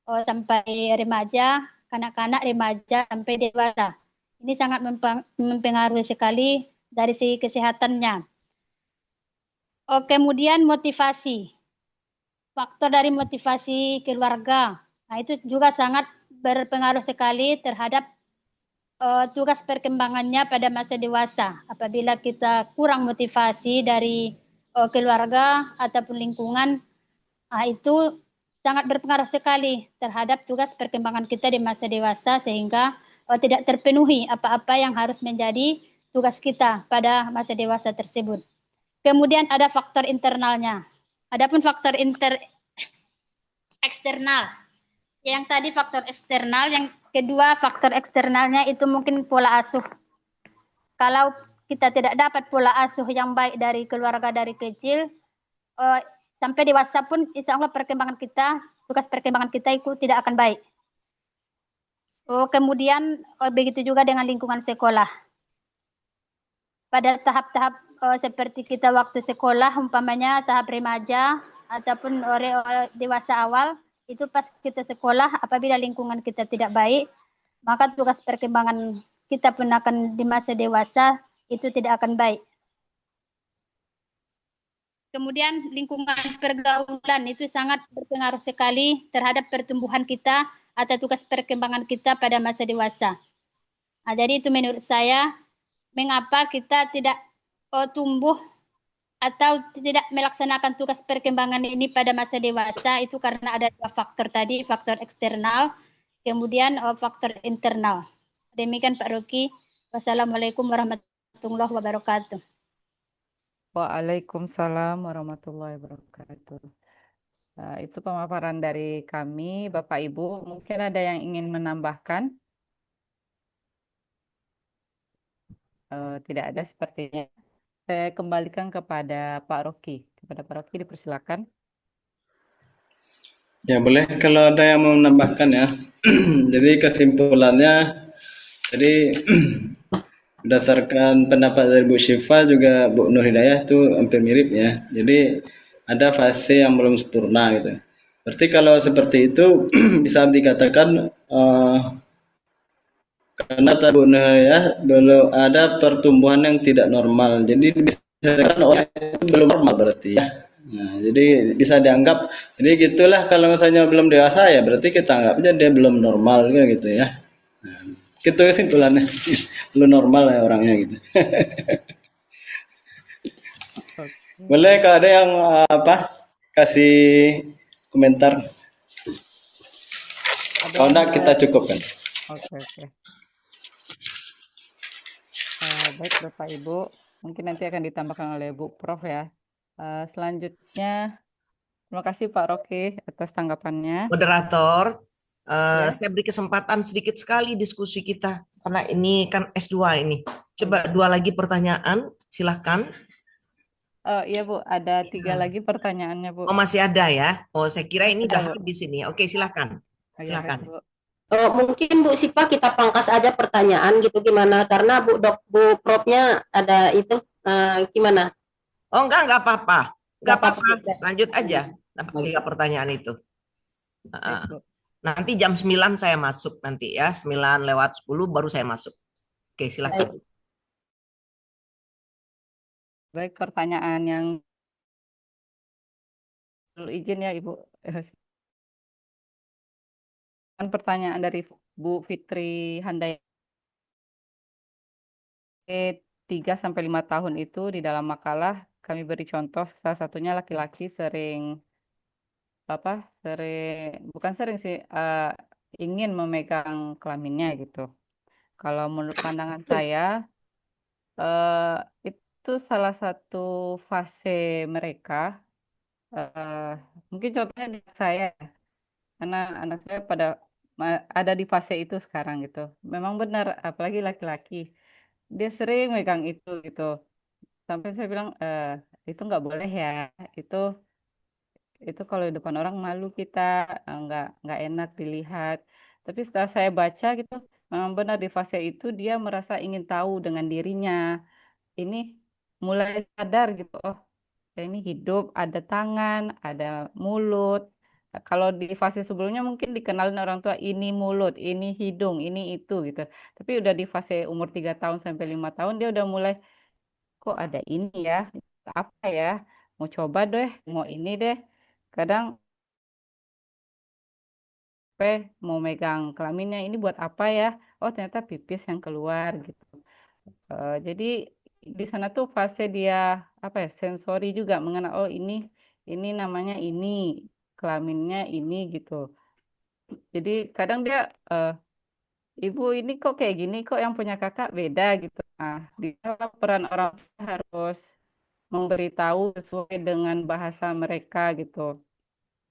sampai remaja, kanak-kanak, remaja sampai dewasa. Ini sangat mempengaruhi sekali dari segi kesehatannya. Kemudian motivasi. Faktor dari motivasi keluarga. Nah, itu juga sangat berpengaruh sekali terhadap tugas perkembangannya pada masa dewasa. Apabila kita kurang motivasi dari keluarga ataupun lingkungan, itu sangat berpengaruh sekali terhadap tugas perkembangan kita di masa dewasa, sehingga tidak terpenuhi apa-apa yang harus menjadi tugas kita pada masa dewasa tersebut. Kemudian ada faktor internalnya. Adapun faktor eksternal. Yang tadi faktor eksternal, yang kedua faktor eksternalnya itu mungkin pola asuh. Kalau kita tidak dapat pola asuh yang baik dari keluarga dari kecil, sampai dewasa pun insya Allah tugas perkembangan kita itu tidak akan baik. Kemudian begitu juga dengan lingkungan sekolah. Pada tahap-tahap seperti kita waktu sekolah, umpamanya tahap remaja ataupun dewasa awal, itu pas kita sekolah, apabila lingkungan kita tidak baik, maka tugas perkembangan kita pun akan di masa dewasa itu tidak akan baik. Kemudian lingkungan pergaulan itu sangat berpengaruh sekali terhadap pertumbuhan kita atau tugas perkembangan kita pada masa dewasa. Nah, jadi itu menurut saya mengapa kita tidak tumbuh atau tidak melaksanakan tugas perkembangan ini pada masa dewasa, itu karena ada dua faktor tadi, faktor eksternal, kemudian faktor internal. Demikian Pak Rocky. Wassalamualaikum warahmatullahi wabarakatuh. Waalaikumsalam warahmatullahi wabarakatuh. Itu pemaparan dari kami, Bapak Ibu. Mungkin ada yang ingin menambahkan? Tidak ada sepertinya. Saya kembalikan kepada Pak Rocky. Kepada Pak Rocky dipersilakan. Ya boleh kalau ada yang mau menambahkan ya. Jadi kesimpulannya, jadi berdasarkan pendapat dari Bu Syifa juga Bu Nur Hidayah itu hampir mirip ya. Jadi ada fase yang belum sempurna gitu. Berarti kalau seperti itu bisa dikatakan karena tadi Bu Nur Hidayah belum ada pertumbuhan yang tidak normal. Jadi bisa dikatakan orang itu belum normal berarti ya. Nah, jadi bisa dianggap, jadi gitulah kalau misalnya belum dewasa ya berarti kita anggap aja dia belum normal gitu ya. Nah, gitu kesimpulannya, belum normal ya orangnya gitu. Boleh kalau ada yang kasih komentar. Kalau enggak kita cukupkan. Oke. Baik Bapak Ibu, mungkin nanti akan ditambahkan oleh Bu Prof ya. Selanjutnya, terima kasih Pak Rocky atas tanggapannya. Moderator, saya beri kesempatan sedikit sekali diskusi kita karena ini kan S2 ini. Coba 2 lagi pertanyaan, silahkan. Iya Bu, ada 3 lagi pertanyaannya Bu. Oh masih ada ya? Oh saya kira ini udah habis ini. Oke silahkan. Silahkan. Mungkin Bu Sipa kita pangkas aja pertanyaan gitu gimana, karena Bu Profnya ada itu gimana? Oh enggak apa-apa. Enggak apa-apa. Lanjut aja. 3 pertanyaan itu. Nanti jam 9 saya masuk nanti ya. 9:10 baru saya masuk. Oke, silakan. Baik, pertanyaan yang perlu izin ya Ibu. Pertanyaan dari Bu Fitri Handayani. 3-5 tahun itu di dalam makalah kami beri contoh, salah satunya laki-laki bukan sering sih, ingin memegang kelaminnya gitu. Kalau menurut pandangan saya, itu salah satu fase mereka. Mungkin contohnya di saya, karena anak saya ada di fase itu sekarang gitu. Memang benar, apalagi laki-laki, dia sering megang itu gitu. Sampai saya bilang, itu nggak boleh ya. Itu kalau di depan orang malu kita, nggak enak dilihat. Tapi setelah saya baca gitu, memang benar di fase itu dia merasa ingin tahu dengan dirinya. Ini mulai sadar gitu, oh saya ini hidup, ada tangan, ada mulut. Kalau di fase sebelumnya mungkin dikenalin orang tua ini mulut, ini hidung, ini itu gitu. Tapi udah di fase umur 3 tahun sampai 5 tahun dia udah mulai, kok ada ini ya, apa ya, mau coba deh, mau ini deh. Kadang mau megang kelaminnya ini buat apa ya? Oh ternyata pipis yang keluar gitu. Jadi di sana tuh fase dia sensori juga mengenal, oh ini namanya ini, kelaminnya ini gitu. Jadi kadang dia ibu ini kok kayak gini, kok yang punya kakak beda gitu. Nah, di sana peran orang tua harus memberitahu sesuai dengan bahasa mereka gitu.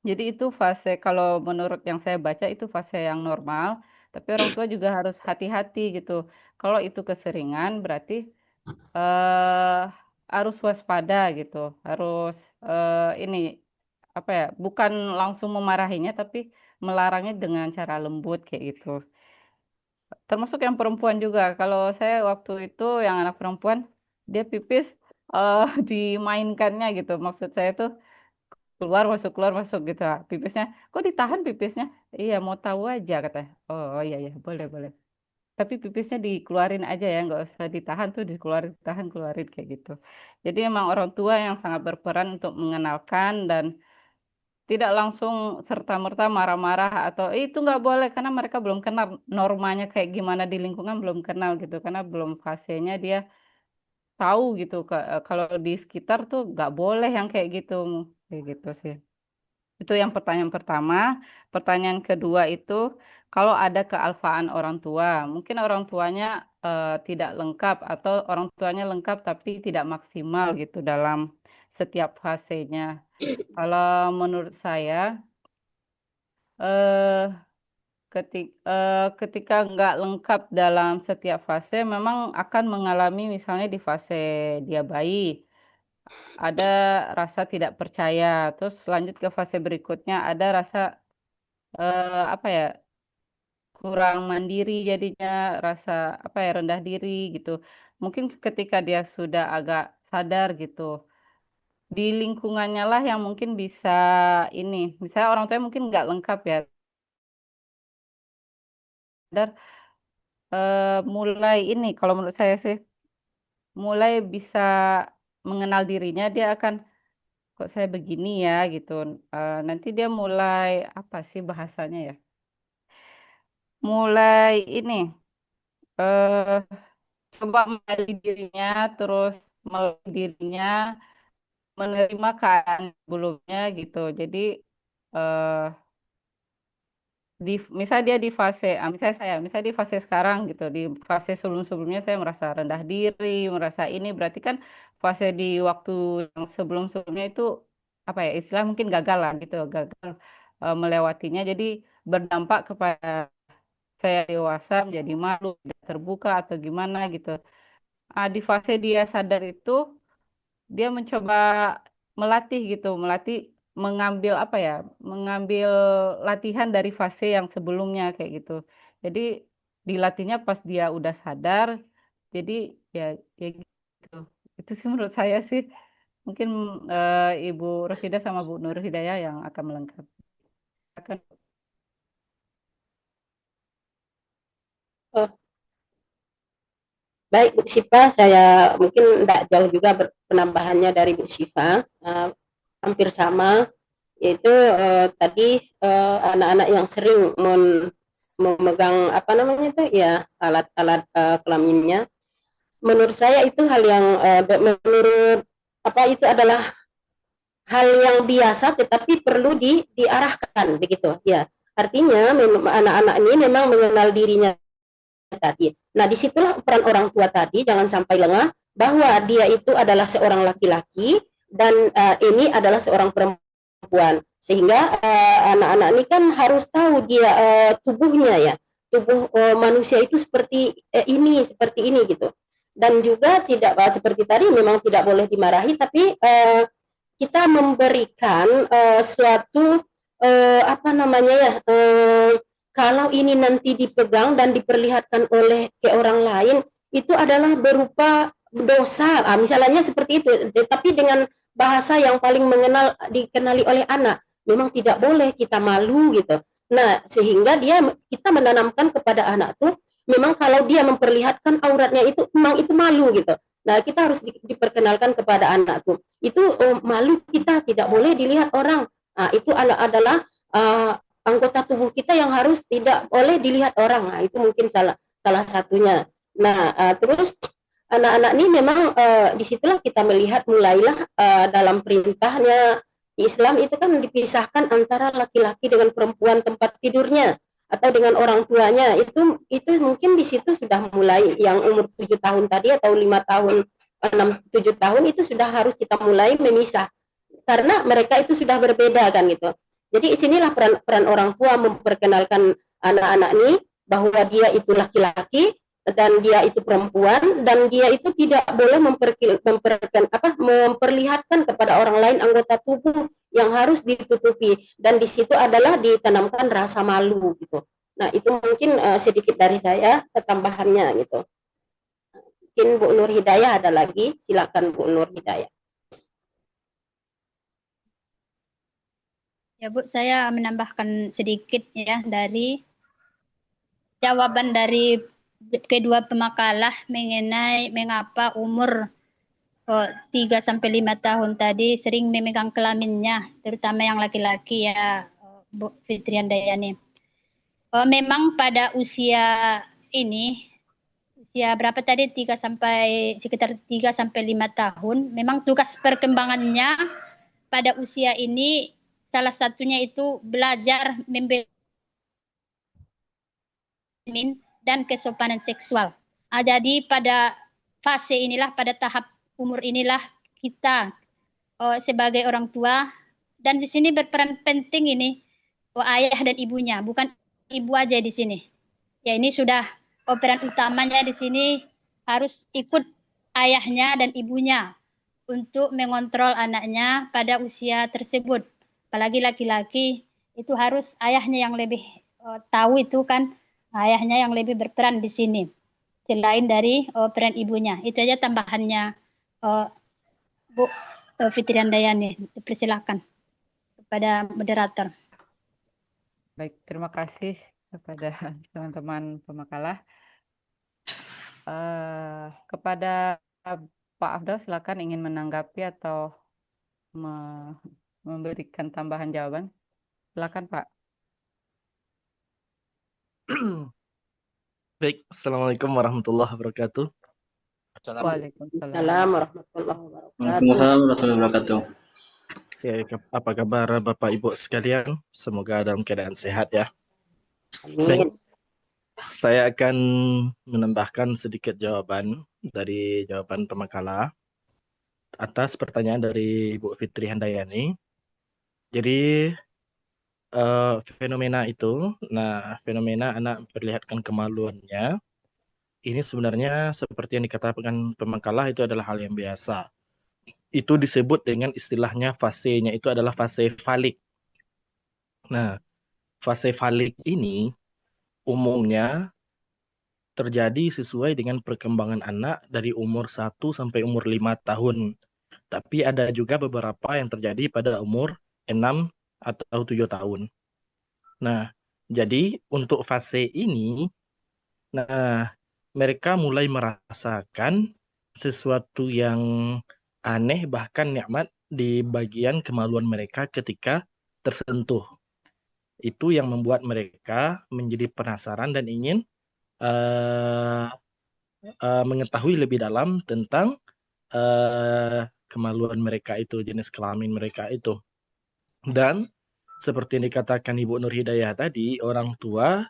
Jadi itu fase kalau menurut yang saya baca itu fase yang normal, tapi orang tua juga harus hati-hati gitu. Kalau itu keseringan berarti eh harus waspada gitu. Harus ini apa ya? Bukan langsung memarahinya tapi melarangnya dengan cara lembut kayak gitu. Termasuk yang perempuan juga. Kalau saya waktu itu yang anak perempuan dia pipis dimainkannya gitu. Maksud saya tuh keluar masuk gitu pipisnya kok ditahan pipisnya iya mau tahu aja katanya oh iya iya boleh boleh tapi pipisnya dikeluarin aja ya nggak usah ditahan tuh dikeluarin tahan keluarin kayak gitu jadi emang orang tua yang sangat berperan untuk mengenalkan dan tidak langsung serta-merta marah-marah atau itu nggak boleh karena mereka belum kenal normanya kayak gimana di lingkungan belum kenal gitu karena belum fasenya dia tahu gitu kalau di sekitar tuh nggak boleh yang kayak gitu sih. Itu yang pertanyaan pertama. Pertanyaan kedua itu, kalau ada kealfaan orang tua, mungkin orang tuanya tidak lengkap atau orang tuanya lengkap tapi tidak maksimal gitu dalam setiap fasenya. Kalau menurut saya, eh, ketika nggak lengkap dalam setiap fase, memang akan mengalami misalnya di fase dia bayi, ada rasa tidak percaya, terus lanjut ke fase berikutnya, ada rasa apa ya kurang mandiri jadinya rasa apa ya rendah diri gitu. Mungkin ketika dia sudah agak sadar gitu, di lingkungannya lah yang mungkin bisa ini, misalnya orang tua mungkin nggak lengkap ya, sadar mulai ini kalau menurut saya sih mulai bisa mengenal dirinya dia akan kok saya begini ya gitu. Nanti dia mulai apa sih bahasanya ya? Mulai ini eh coba mengenali dirinya terus melalui dirinya menerima keadaan sebelumnya gitu. Jadi eh misal dia di fase, misalnya di fase sekarang gitu, di fase sebelum-sebelumnya saya merasa rendah diri, merasa ini berarti kan fase di waktu yang sebelum-sebelumnya itu apa ya istilah mungkin gagal lah gitu, gagal melewatinya. Jadi berdampak kepada saya dewasa menjadi malu, tidak terbuka atau gimana gitu. Di fase dia sadar itu dia mencoba melatih gitu, melatih mengambil apa ya, mengambil latihan dari fase yang sebelumnya kayak gitu. Jadi dilatihnya pas dia udah sadar, jadi ya ya gitu. Itu sih menurut saya sih mungkin Ibu Rosida sama Bu Nur Hidayah yang akan melengkapi. Akan Oh, baik Bu Siva, saya mungkin tidak jauh juga penambahannya dari Bu Siva, hampir sama, yaitu tadi anak-anak yang sering memegang apa namanya itu ya alat-alat kelaminnya. Menurut saya itu hal yang menurut apa itu adalah hal yang biasa tetapi perlu diarahkan begitu ya. Artinya anak-anak ini memang mengenal dirinya tadi. Nah, disitulah peran orang tua tadi, jangan sampai lengah bahwa dia itu adalah seorang laki-laki dan ini adalah seorang perempuan. Sehingga anak-anak ini kan harus tahu dia tubuhnya ya, tubuh manusia itu seperti ini gitu. Dan juga tidak seperti tadi memang tidak boleh dimarahi, tapi kita memberikan suatu apa namanya ya kalau ini nanti dipegang dan diperlihatkan oleh ke orang lain itu adalah berupa dosa misalnya seperti itu tapi dengan bahasa yang paling dikenali oleh anak memang tidak boleh kita malu gitu nah sehingga kita menanamkan kepada anak tuh memang kalau dia memperlihatkan auratnya itu memang itu malu gitu nah kita harus diperkenalkan kepada anak tuh itu malu kita tidak boleh dilihat orang nah, itu adalah anggota tubuh kita yang harus tidak boleh dilihat orang. Nah, itu mungkin salah satunya. Nah, terus anak-anak ini memang disitulah kita melihat mulailah dalam perintahnya di Islam itu kan dipisahkan antara laki-laki dengan perempuan tempat tidurnya atau dengan orang tuanya itu mungkin di situ sudah mulai yang umur 7 tahun tadi atau 5 tahun 6 7 tahun itu sudah harus kita mulai memisah karena mereka itu sudah berbeda kan gitu Jadi sinilah peran orang tua memperkenalkan anak-anak ini bahwa dia itu laki-laki dan dia itu perempuan dan dia itu tidak boleh memperlihatkan kepada orang lain anggota tubuh yang harus ditutupi, dan di situ adalah ditanamkan rasa malu gitu. Nah, itu mungkin sedikit dari saya tambahannya gitu. Mungkin Bu Nur Hidayah ada lagi, silakan Bu Nur Hidayah. Ya Bu, saya menambahkan sedikit ya dari jawaban dari kedua pemakalah mengenai mengapa umur 3-5 tahun tadi sering memegang kelaminnya, terutama yang laki-laki ya, Bu Fitrian Dayani. Memang pada usia ini, usia berapa tadi, sekitar 3-5 tahun, memang tugas perkembangannya pada usia ini salah satunya itu belajar membedakan dan kesopanan seksual. Jadi pada fase inilah, pada tahap umur inilah kita sebagai orang tua, dan di sini berperan penting ini ayah dan ibunya, bukan ibu aja di sini. Ya, ini sudah peran utamanya di sini harus ikut ayahnya dan ibunya untuk mengontrol anaknya pada usia tersebut. Apalagi laki-laki itu harus ayahnya yang lebih tahu itu kan, ayahnya yang lebih berperan di sini selain dari peran ibunya. Itu aja tambahannya Bu Fitrian Dayani. Persilakan kepada moderator. Baik, terima kasih kepada teman-teman pemakalah. Kepada Pak Afdal, silakan ingin menanggapi atau memberikan tambahan jawaban. Silakan Pak. Baik, Assalamualaikum warahmatullahi wabarakatuh. Waalaikumsalam. Assalamualaikum warahmatullahi wabarakatuh. Waalaikumsalam warahmatullahi wabarakatuh. Oke, apa kabar Bapak Ibu sekalian? Semoga dalam keadaan sehat ya. Baik, Amin. saya akan menambahkan sedikit jawaban dari jawaban pemakalah atas pertanyaan dari Ibu Fitri Handayani. Jadi fenomena itu, fenomena anak memperlihatkan kemaluannya, ini sebenarnya seperti yang dikatakan pemakalah itu adalah hal yang biasa. Itu disebut dengan istilahnya fasenya itu adalah fase falik. Nah, fase falik ini umumnya terjadi sesuai dengan perkembangan anak dari umur 1 sampai umur 5 tahun. Tapi ada juga beberapa yang terjadi pada umur 6 atau 7 tahun. Nah, jadi untuk fase ini, mereka mulai merasakan sesuatu yang aneh bahkan nikmat di bagian kemaluan mereka ketika tersentuh. Itu yang membuat mereka menjadi penasaran dan ingin mengetahui lebih dalam tentang kemaluan mereka itu, jenis kelamin mereka itu. Dan seperti yang dikatakan Ibu Nur Hidayah tadi, orang tua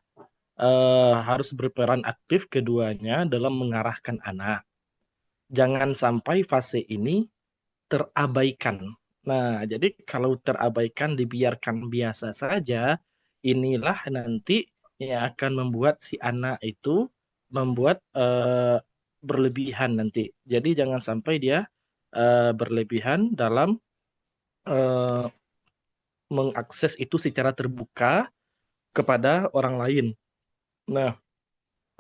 harus berperan aktif keduanya dalam mengarahkan anak. Jangan sampai fase ini terabaikan. Nah, jadi kalau terabaikan, dibiarkan biasa saja, inilah nanti yang akan membuat si anak itu membuat berlebihan nanti. Jadi jangan sampai dia berlebihan dalam mengakses itu secara terbuka kepada orang lain. Nah,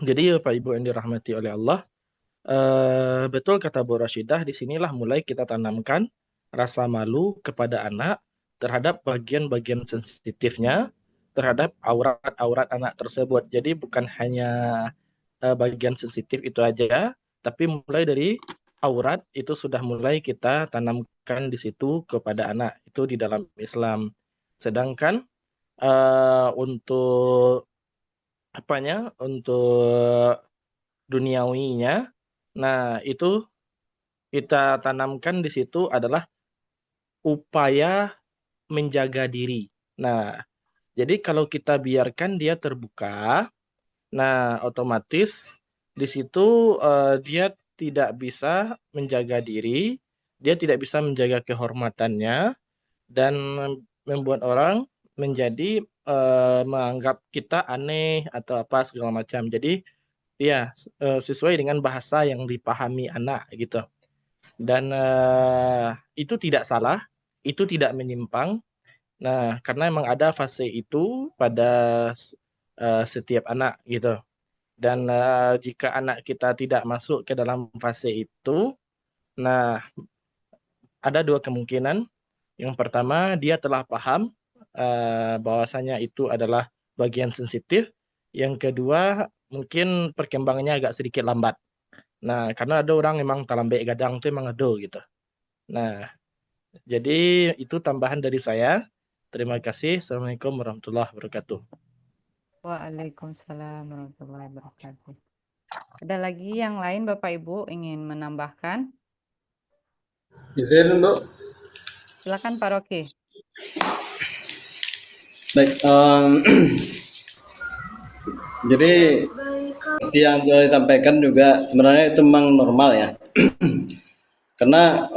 jadi Bapak Ibu yang dirahmati oleh Allah, betul kata Bu Rashidah, disinilah mulai kita tanamkan rasa malu kepada anak terhadap bagian-bagian sensitifnya, terhadap aurat-aurat anak tersebut. Jadi bukan hanya bagian sensitif itu aja, tapi mulai dari aurat itu sudah mulai kita tanamkan di situ kepada anak, itu di dalam Islam. Sedangkan untuk untuk duniawinya, itu kita tanamkan di situ adalah upaya menjaga diri. Nah, jadi kalau kita biarkan dia terbuka, otomatis di situ dia tidak bisa menjaga diri, dia tidak bisa menjaga kehormatannya, dan membuat orang menjadi menganggap kita aneh atau apa segala macam. Jadi ya sesuai dengan bahasa yang dipahami anak gitu. Dan itu tidak salah, itu tidak menyimpang. Nah, karena emang ada fase itu pada setiap anak gitu. Dan jika anak kita tidak masuk ke dalam fase itu, nah ada dua kemungkinan. Yang pertama, dia telah paham bahwasanya itu adalah bagian sensitif. Yang kedua, mungkin perkembangannya agak sedikit lambat. Nah, karena ada orang memang talambek gadang itu emang ada gitu. Nah, jadi itu tambahan dari saya. Terima kasih. Assalamualaikum warahmatullahi wabarakatuh. Waalaikumsalam warahmatullahi wabarakatuh. Ada lagi yang lain Bapak Ibu ingin menambahkan? Izin, Bu. Silakan Pak Rocky. Baik, jadi seperti yang sudah disampaikan juga sebenarnya itu memang normal ya. Karena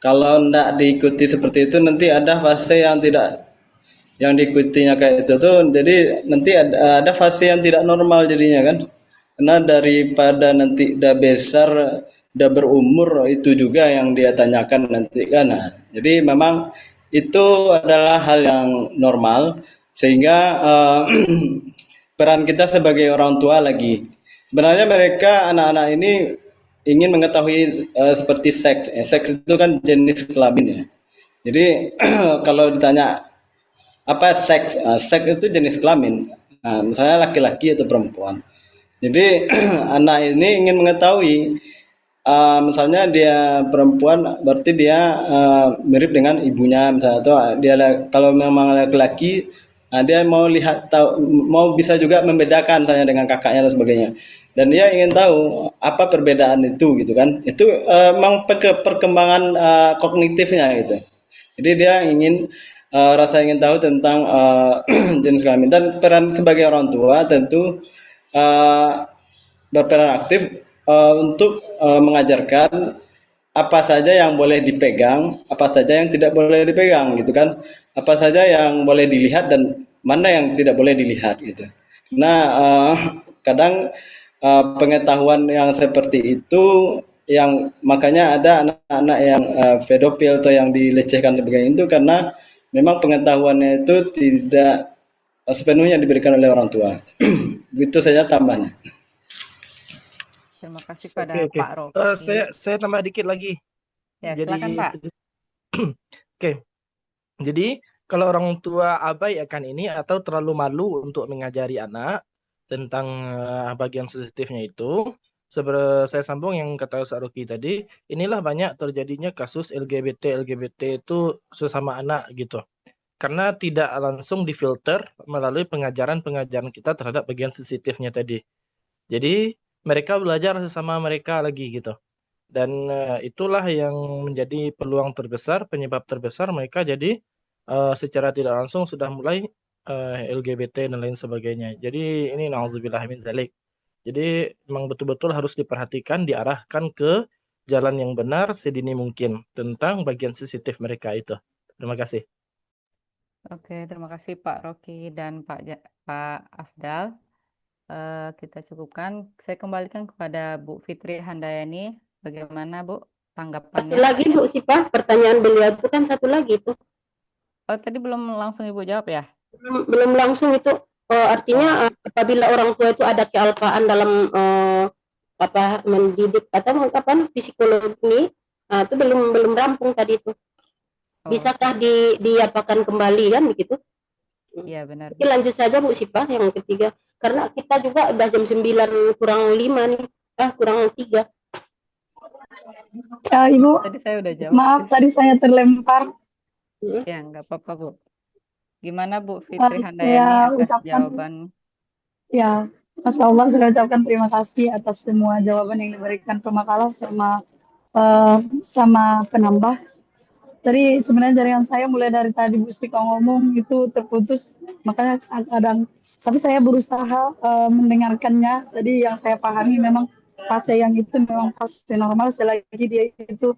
kalau tidak diikuti seperti itu nanti ada fase yang tidak yang diikutinya kayak itu tuh, jadi nanti ada fase yang tidak normal jadinya kan. Karena daripada nanti udah besar, udah berumur, itu juga yang dia tanyakan nanti kan. Nah, jadi memang itu adalah hal yang normal, sehingga peran kita sebagai orang tua lagi. Sebenarnya mereka anak-anak ini ingin mengetahui seperti seks. Seks itu kan jenis kelamin ya. Jadi kalau ditanya apa seks, seks itu jenis kelamin. Nah, misalnya laki-laki atau perempuan. Jadi anak ini ingin mengetahui, misalnya dia perempuan, berarti dia mirip dengan ibunya, misalnya, atau dia kalau memang laki-laki, dia mau lihat tahu, mau bisa juga membedakan misalnya dengan kakaknya dan sebagainya. Dan dia ingin tahu apa perbedaan itu gitu kan. Itu memang perkembangan kognitifnya gitu. Jadi dia ingin rasa ingin tahu tentang jenis kelamin, dan peran sebagai orang tua tentu berperan aktif untuk mengajarkan apa saja yang boleh dipegang, apa saja yang tidak boleh dipegang gitu kan, apa saja yang boleh dilihat dan mana yang tidak boleh dilihat gitu. Nah, kadang pengetahuan yang seperti itu yang makanya ada anak-anak yang pedofil atau yang dilecehkan sebagainya itu karena memang pengetahuannya itu tidak sepenuhnya diberikan oleh orang tua. Begitu saja tambahnya. Terima kasih pada Oke. Pak Rocky. Saya tambah dikit lagi. Ya, Jadi silakan Pak. Oke. Jadi kalau orang tua abai akan ini atau terlalu malu untuk mengajari anak tentang bagian sensitifnya itu, saya sambung yang kata Ustaz Rocky tadi, inilah banyak terjadinya kasus LGBT itu sesama anak gitu. Karena tidak langsung difilter melalui pengajaran-pengajaran kita terhadap bagian sensitifnya tadi. Jadi mereka belajar sesama mereka lagi gitu. Dan itulah yang menjadi peluang terbesar, penyebab terbesar mereka jadi secara tidak langsung sudah mulai LGBT dan lain sebagainya. Jadi ini na'udzubillah min zalik. Jadi memang betul-betul harus diperhatikan, diarahkan ke jalan yang benar sedini mungkin tentang bagian sensitif mereka itu. Terima kasih. Oke, terima kasih Pak Rocky dan Pak Afdal. Kita cukupkan. Saya kembalikan kepada Bu Fitri Handayani. Bagaimana Bu tanggapannya? Satu lagi Bu Sipa, pertanyaan beliau itu kan satu lagi itu. Oh, tadi belum langsung Ibu jawab ya? Belum langsung itu. Artinya apabila orang tua itu ada kealpaan dalam mendidik atau kapan psikologi, itu belum rampung tadi itu. Bisakah diapakan kembali kan begitu? Iya benar. Oke, lanjut saja Bu Sipa yang ketiga. Karena kita juga udah jam 9 kurang 5 nih. Kurang 3. Ya, Ibu. Tadi saya udah jawab. Maaf, tadi saya terlempar. Ya, nggak apa-apa Bu. Gimana Bu Fitri Handayani atas jawaban? Ya, Masya Allah, saya ucapkan terima kasih atas semua jawaban yang diberikan pemakalah sama penambah. Tadi sebenarnya jaringan saya mulai dari tadi Bu Stika ngomong itu terputus, makanya kadang. Tapi saya berusaha mendengarkannya. Jadi yang saya pahami memang fase yang itu memang fase normal selagi dia itu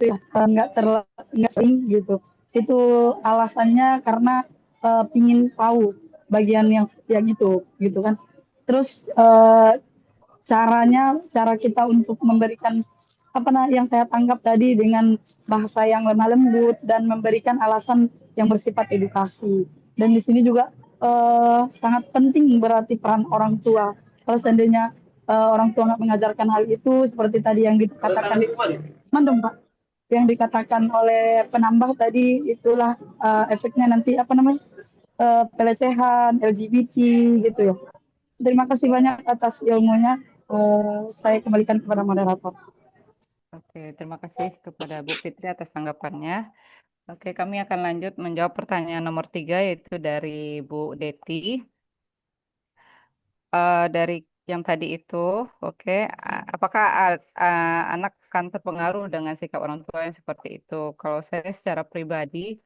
ya, nggak sering gitu. Itu alasannya karena pingin tahu bagian yang itu gitu kan. Terus cara kita untuk memberikan yang saya tangkap tadi dengan bahasa yang lemah lembut dan memberikan alasan yang bersifat edukasi. Dan di sini juga sangat penting berarti peran orang tua. Kalau seandainya orang tua nggak mengajarkan hal itu, seperti tadi yang dikatakan, mandem Pak, yang dikatakan oleh penambah tadi, itulah efeknya nanti pelecehan, LGBT gitu ya. Terima kasih banyak atas ilmunya. Saya kembalikan kepada moderator. Oke, terima kasih kepada Bu Fitri atas tanggapannya. Oke, kami akan lanjut menjawab pertanyaan nomor 3, yaitu dari Bu Deti. Dari yang tadi itu, oke, apakah anak akan terpengaruh dengan sikap orang tua yang seperti itu? Kalau saya secara pribadi,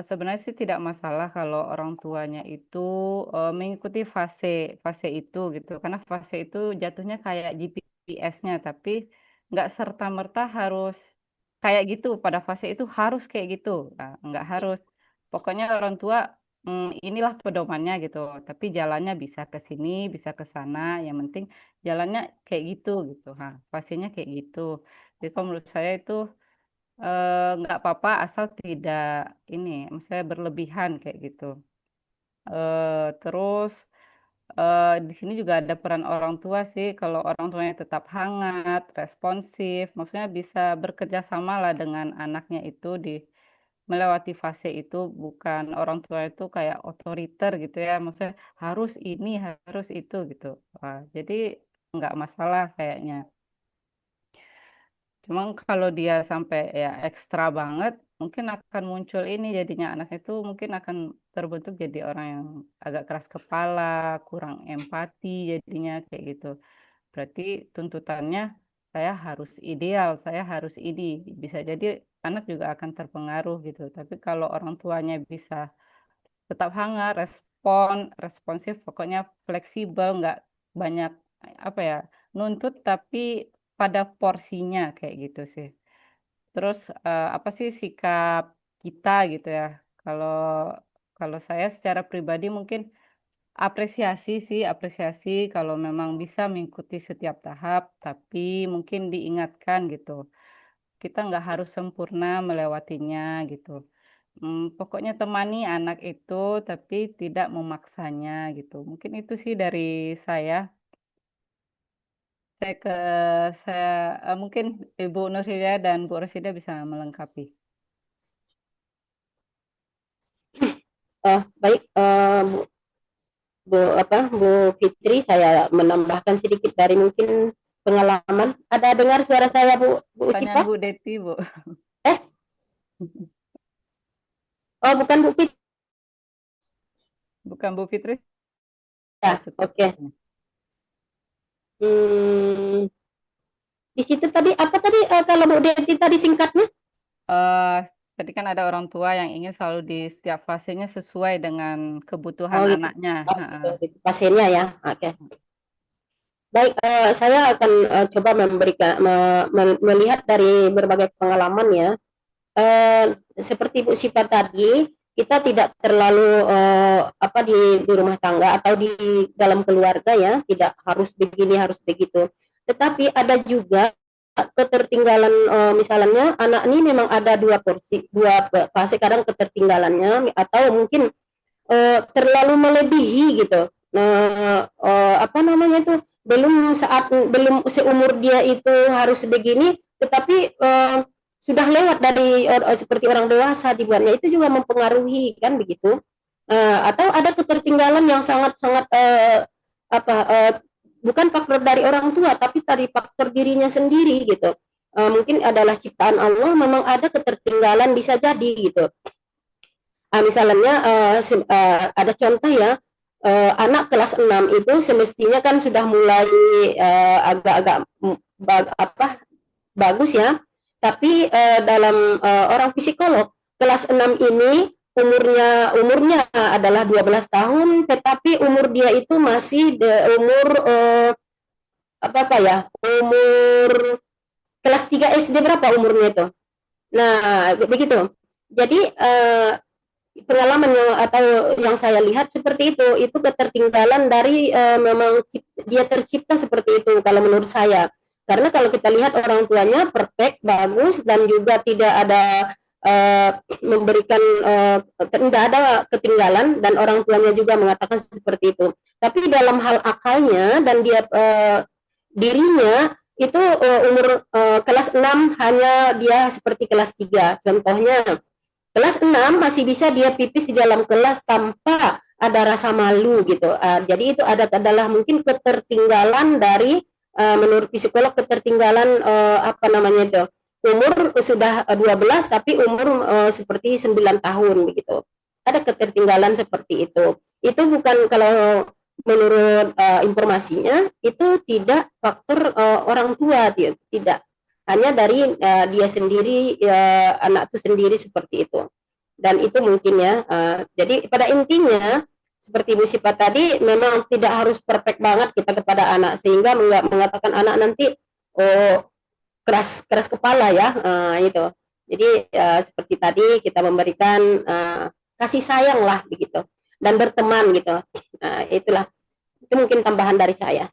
sebenarnya sih tidak masalah kalau orang tuanya itu mengikuti fase fase itu gitu, karena fase itu jatuhnya kayak GPS-nya, tapi nggak serta-merta harus kayak gitu. Pada fase itu harus kayak gitu, nah, nggak harus. Pokoknya orang tua inilah pedomannya gitu, tapi jalannya bisa ke sini, bisa ke sana. Yang penting jalannya kayak gitu gitu, nah, fasenya kayak gitu. Jadi kalau menurut saya itu nggak apa-apa asal tidak ini, misalnya berlebihan kayak gitu. Terus di sini juga ada peran orang tua sih. Kalau orang tuanya tetap hangat, responsif, maksudnya bisa bekerja sama lah dengan anaknya itu di melewati fase itu. Bukan orang tua itu kayak otoriter gitu ya, maksudnya harus ini, harus itu gitu. Wah, jadi nggak masalah kayaknya. Cuma kalau dia sampai ya ekstra banget, mungkin akan muncul ini, jadinya anak itu mungkin akan terbentuk jadi orang yang agak keras kepala, kurang empati, jadinya kayak gitu. Berarti tuntutannya saya harus ideal, saya harus ini. Bisa jadi anak juga akan terpengaruh gitu. Tapi kalau orang tuanya bisa tetap hangat, responsif, pokoknya fleksibel, nggak banyak apa ya, nuntut tapi pada porsinya kayak gitu sih. Terus apa sih sikap kita gitu ya? Kalau kalau saya secara pribadi mungkin apresiasi sih, apresiasi kalau memang bisa mengikuti setiap tahap, tapi mungkin diingatkan gitu. Kita nggak harus sempurna melewatinya gitu. Pokoknya temani anak itu, tapi tidak memaksanya gitu. Mungkin itu sih dari saya. Saya ke saya mungkin Ibu Nursida dan Bu Rosida bisa melengkapi. Baik, Bu Fitri, saya menambahkan sedikit dari mungkin pengalaman. Ada dengar suara saya, Bu Pertanyaan Sipa? Bu Deti, Bu. Oh, bukan Bu Fitri. Bukan Bu Fitri. Ya, oke. Di situ tadi apa tadi kalau Bu Deti tadi singkatnya? Tadi kan ada orang tua yang ingin selalu di setiap fasenya sesuai dengan kebutuhan gitu. anaknya. Pasiennya ya, oke. Baik, saya akan coba memberikan melihat dari berbagai pengalaman ya. Seperti Bu Sipa tadi, kita tidak terlalu di rumah tangga atau di dalam keluarga ya, tidak harus begini, harus begitu. Tetapi ada juga ketertinggalan, misalnya anak ini memang ada dua fase kadang ketertinggalannya, atau mungkin terlalu melebihi gitu. Belum seumur dia itu harus begini, tetapi sudah lewat dari seperti orang dewasa dibuatnya, itu juga mempengaruhi kan begitu. Atau ada ketertinggalan yang sangat-sangat bukan faktor dari orang tua, tapi dari faktor dirinya sendiri gitu. Mungkin adalah ciptaan Allah, memang ada ketertinggalan, bisa jadi gitu. Misalnya ada contoh ya, anak kelas 6 itu semestinya kan sudah mulai agak-agak bagus ya, tapi dalam orang psikolog kelas 6 ini umurnya adalah 12 tahun, tetapi umur dia itu masih umur kelas 3 SD berapa umurnya itu. Nah, begitu. Jadi pengalaman yang saya lihat seperti itu ketertinggalan dari memang dia tercipta seperti itu kalau menurut saya. Karena kalau kita lihat orang tuanya perfect, bagus, dan juga tidak ada memberikan tidak ada ketinggalan, dan orang tuanya juga mengatakan seperti itu. Tapi dalam hal akalnya dan dia dirinya itu umur kelas 6 hanya dia seperti kelas 3. Contohnya, kelas 6 masih bisa dia pipis di dalam kelas tanpa ada rasa malu gitu. Jadi itu adalah mungkin ketertinggalan dari menurut psikolog ketertinggalan apa namanya itu. Umur sudah 12 tapi umur seperti 9 tahun begitu. Ada ketertinggalan seperti itu. Itu bukan, kalau menurut informasinya itu tidak faktor orang tua, tidak, hanya dari dia sendiri, anak itu sendiri seperti itu. Dan itu mungkin ya, jadi pada intinya seperti Bu Sipa tadi, memang tidak harus perfect banget kita kepada anak sehingga mengatakan anak nanti keras kepala ya, itu. Jadi seperti tadi kita memberikan kasih sayang lah begitu, dan berteman gitu. Itulah, itu mungkin tambahan dari saya.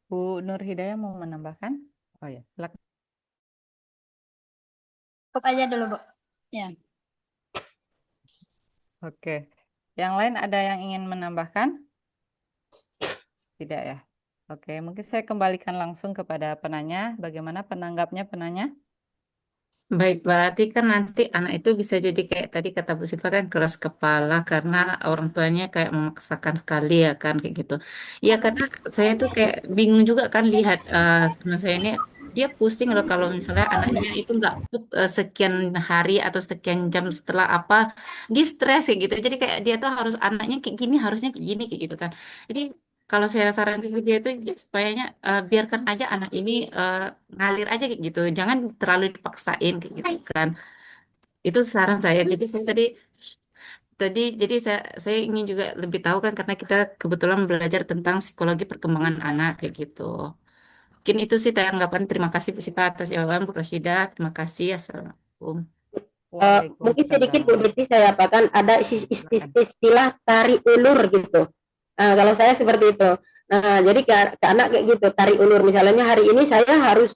Bu Nur Hidayah mau menambahkan? Oh ya, silakan. Cukup aja dulu, Bu. Ya. Oke. Yang lain ada yang ingin menambahkan? Tidak ya? Oke, mungkin saya kembalikan langsung kepada penanya. Bagaimana penanggapnya penanya? Baik, berarti kan nanti anak itu bisa jadi kayak tadi kata Bu Siva kan keras kepala karena orang tuanya kayak memaksakan sekali ya kan kayak gitu. Ya karena saya tuh kayak bingung juga kan lihat teman saya ini dia pusing loh kalau misalnya anaknya itu nggak sekian hari atau sekian jam setelah apa dia stres kayak gitu. Jadi kayak dia tuh harus anaknya kayak gini harusnya kayak gini kayak gitu kan. Jadi kalau saya sarankan ke dia itu ya supaya biarkan aja anak ini ngalir aja kayak gitu, jangan terlalu dipaksain kayak gitu kan. Itu saran saya. Jadi saya tadi tadi jadi saya ingin juga lebih tahu kan karena kita kebetulan belajar tentang psikologi perkembangan anak kayak gitu. Mungkin itu sih tanggapan. Terima kasih Bu Sipa atas jawaban Bu Rosida. Terima kasih. Assalamualaikum. Mungkin sedikit Bu Waalaikumsalam. Diti saya apakan, ada istilah tarik ulur gitu. Kalau saya seperti itu. Nah, jadi ke anak kayak gitu, tarik ulur. Misalnya hari ini saya harus